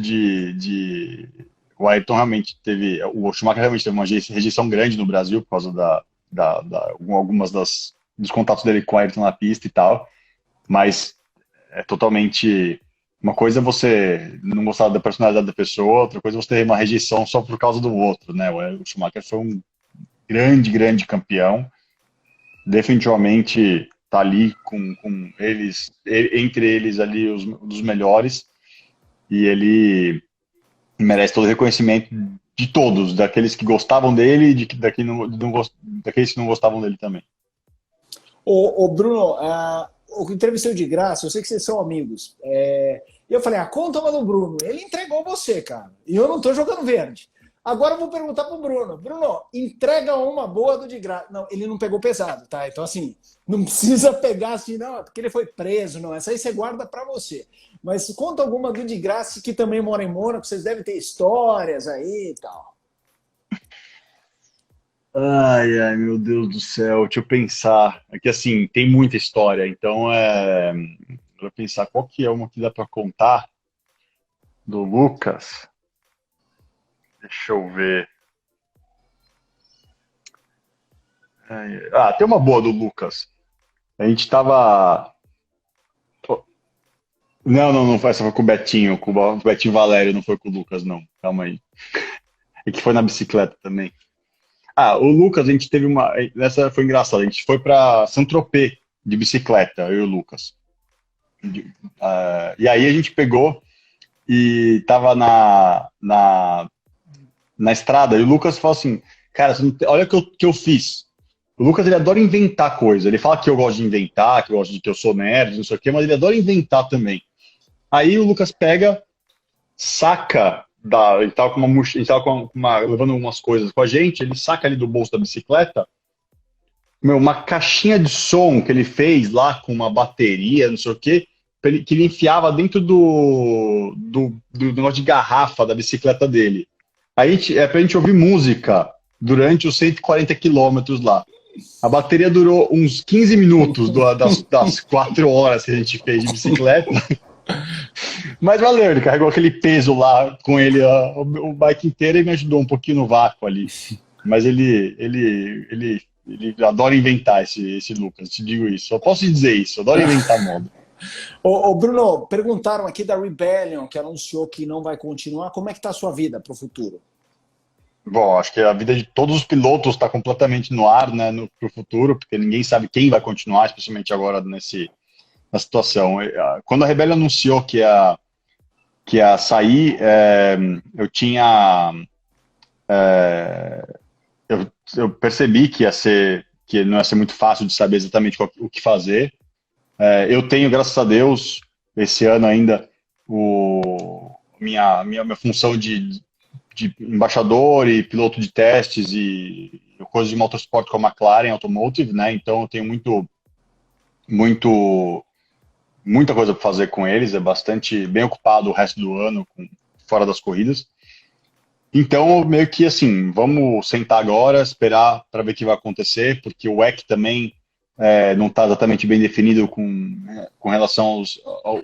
o Ayrton realmente teve, o Schumacher realmente teve uma rejeição grande no Brasil por causa algumas dos contatos dele com o Ayrton na pista e tal, mas é totalmente, uma coisa é você não gostar da personalidade da pessoa, outra coisa é você ter uma rejeição só por causa do outro, né? O Schumacher foi um grande, grande campeão, definitivamente tá ali com eles, entre eles ali os dos melhores, e ele merece todo o reconhecimento de todos, daqueles que gostavam dele e daqueles que não gostavam dele também. Ô Bruno, o entrevistei de graça, eu sei que vocês são amigos. E eu falei, conta uma do Bruno. Ele entregou você, cara. E eu não tô jogando verde. Agora eu vou perguntar pro Bruno. Bruno, entrega uma boa do de graça. Não, ele não pegou pesado, tá? Então, assim, não precisa pegar assim, não, porque ele foi preso, não. Essa aí você guarda pra você. Mas conta alguma do de graça que também mora em Mônaco, vocês devem ter histórias aí e tal. Ai, ai, meu Deus do céu, deixa eu pensar. É que assim, tem muita história, então vou pensar qual que é uma que dá pra contar do Lucas. Deixa eu ver. Tem uma boa do Lucas. A gente tava. Não foi essa, foi com o Betinho, com o Betinho Valério, não foi com o Lucas, não. Calma aí. É que foi na bicicleta também. O Lucas, a gente teve uma. Essa foi engraçada. A gente foi pra Saint-Tropez de bicicleta, eu e o Lucas. E aí a gente pegou e tava na estrada, e o Lucas falou assim: cara, olha o que eu fiz. O Lucas, ele adora inventar coisa. Ele fala que eu gosto de inventar, que eu sou nerd, não sei o quê, mas ele adora inventar também. Aí o Lucas pega, saca ele tava com levando umas coisas com a gente, ele saca ali do bolso da bicicleta, uma caixinha de som que ele fez lá com uma bateria, não sei o quê, que ele enfiava dentro do negócio de garrafa da bicicleta dele. Aí pra gente ouvir música durante os 140 quilômetros lá. A bateria durou uns 15 minutos das 4 horas que a gente fez de bicicleta. Mas valeu, ele carregou aquele peso lá com ele o bike inteiro e me ajudou um pouquinho no vácuo ali. Mas ele adora inventar esse Lucas, te digo isso. Eu posso dizer isso, adora inventar moda. Ô Bruno, perguntaram aqui da Rebellion, que anunciou que não vai continuar. Como é que tá a sua vida para o futuro? Bom, acho que a vida de todos os pilotos está completamente no ar, né, pro futuro, porque ninguém sabe quem vai continuar, especialmente agora na situação. Quando a Rebellion anunciou que ia sair, eu tinha... eu percebi que não ia ser muito fácil de saber exatamente o que fazer. Eu tenho, graças a Deus, esse ano ainda, minha função de embaixador e piloto de testes e coisas de motorsport com a McLaren Automotive, né? Então eu tenho muita coisa para fazer com eles, é bastante bem ocupado o resto do ano fora das corridas. Então, meio que assim, vamos sentar agora, esperar para ver o que vai acontecer, porque o WEC também não está exatamente bem definido com relação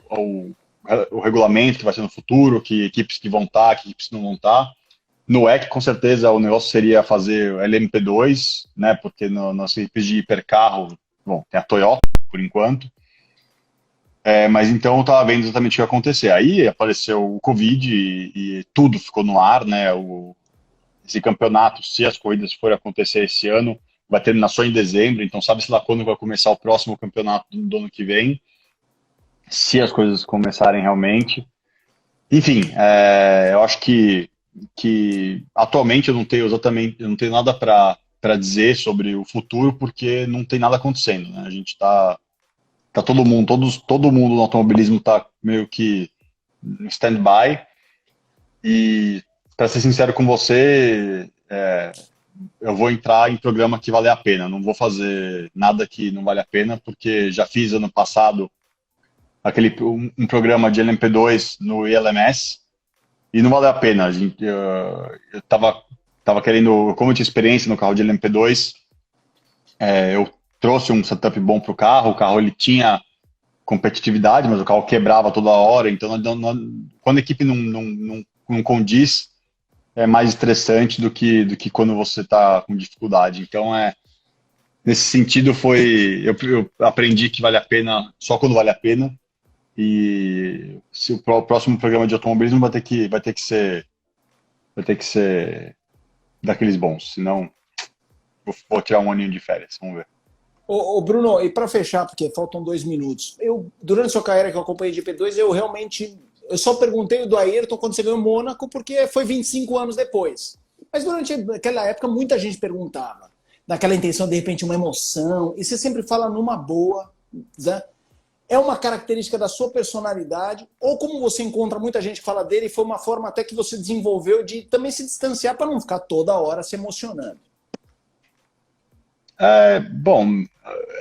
ao regulamento que vai ser no futuro, que equipes que vão estar, que equipes que não vão estar. No WEC, com certeza, o negócio seria fazer LMP2, né? Porque nas equipes de hipercarro, bom, tem a Toyota, por enquanto. Mas então eu estava vendo exatamente o que ia acontecer. Aí apareceu o Covid e tudo ficou no ar, né? Esse campeonato, se as corridas forem acontecer esse ano, vai terminar só em dezembro, então sabe-se lá quando vai começar o próximo campeonato do ano que vem, se as coisas começarem realmente. Enfim, eu acho que atualmente eu não tenho nada para dizer sobre o futuro, porque não tem nada acontecendo, né? A gente tá todo mundo no automobilismo tá meio que em stand-by, e para ser sincero com você, eu vou entrar em programa que vale a pena, não vou fazer nada que não vale a pena, porque já fiz ano passado um programa de LMP2 no ILMS, e não valeu a pena. Eu tava querendo, como eu tinha experiência no carro de LMP2, eu trouxe um setup bom para o carro ele tinha competitividade, mas o carro quebrava toda hora, então quando a equipe não condiz, é mais estressante do que quando você está com dificuldade. Então, nesse sentido, eu aprendi que vale a pena só quando vale a pena. E se o próximo programa de automobilismo vai ter que ser daqueles bons, senão vou tirar um aninho de férias, vamos ver. Ô Bruno, e para fechar, porque faltam 2 minutos, durante a sua carreira que eu acompanhei GP2, eu só perguntei do Ayrton quando você ganhou Mônaco, porque foi 25 anos depois. Mas durante aquela época muita gente perguntava, naquela intenção de repente uma emoção, e você sempre fala numa boa, né? É uma característica da sua personalidade, ou como você encontra muita gente que fala dele, foi uma forma até que você desenvolveu de também se distanciar para não ficar toda hora se emocionando. Bom,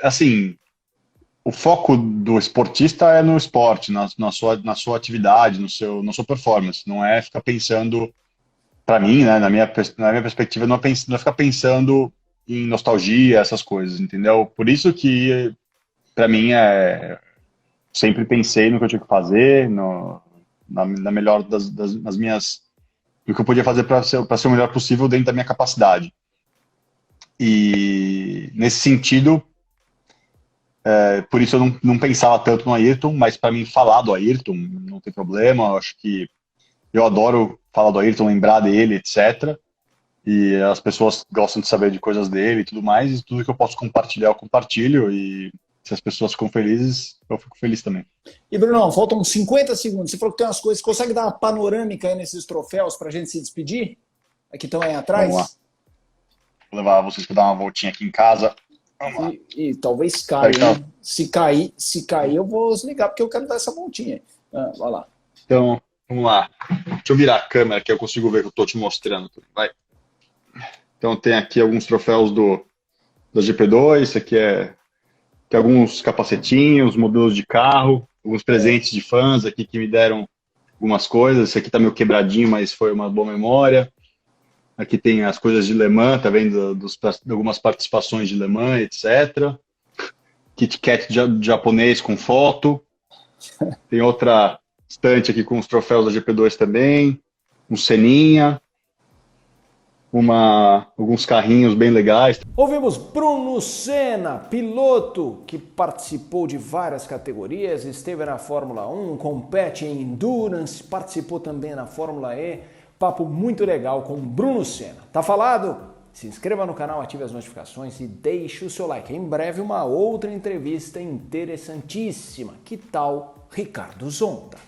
assim, o foco do esportista é no esporte, na sua atividade, na sua performance. Não é ficar pensando, para mim, né, na minha perspectiva, não é ficar pensando em nostalgia, essas coisas, entendeu? Por isso que, para mim, sempre pensei no que eu tinha que fazer, na melhor das minhas, do que eu podia fazer para ser o melhor possível dentro da minha capacidade. E nesse sentido, por isso eu não pensava tanto no Ayrton, mas para mim falar do Ayrton não tem problema. Eu acho que eu adoro falar do Ayrton, lembrar dele, etc. E as pessoas gostam de saber de coisas dele e tudo mais, e tudo que eu posso compartilhar, eu compartilho. E se as pessoas ficam felizes, eu fico feliz também. E Bruno, faltam 50 segundos. Você falou que tem umas coisas. Consegue dar uma panorâmica aí nesses troféus para a gente se despedir? Aqui estão aí atrás? Vamos lá. Vou levar vocês para dar uma voltinha aqui em casa. Vamos lá. E talvez caia. Então, se cair, eu vou ligar, porque eu quero dar essa voltinha. Vai lá. Então, vamos lá. Deixa eu virar a câmera que eu consigo ver que eu estou te mostrando. Vai. Então tem aqui alguns troféus da GP2, isso aqui tem alguns capacetinhos, modelos de carro, alguns presentes de fãs aqui que me deram algumas coisas. Esse aqui tá meio quebradinho, mas foi uma boa memória. Aqui tem as coisas de Le Mans, tá vendo? De algumas participações de Le Mans, etc. Kit Kat japonês com foto. Tem outra estante aqui com os troféus da GP2 também. Um Seninha. Alguns carrinhos bem legais. Ouvimos Bruno Senna, piloto que participou de várias categorias, esteve na Fórmula 1, compete em Endurance, participou também na Fórmula E. Papo muito legal com Bruno Senna. Tá falado? Se inscreva no canal, ative as notificações e deixe o seu like. Em breve uma outra entrevista interessantíssima. Que tal Ricardo Zonta?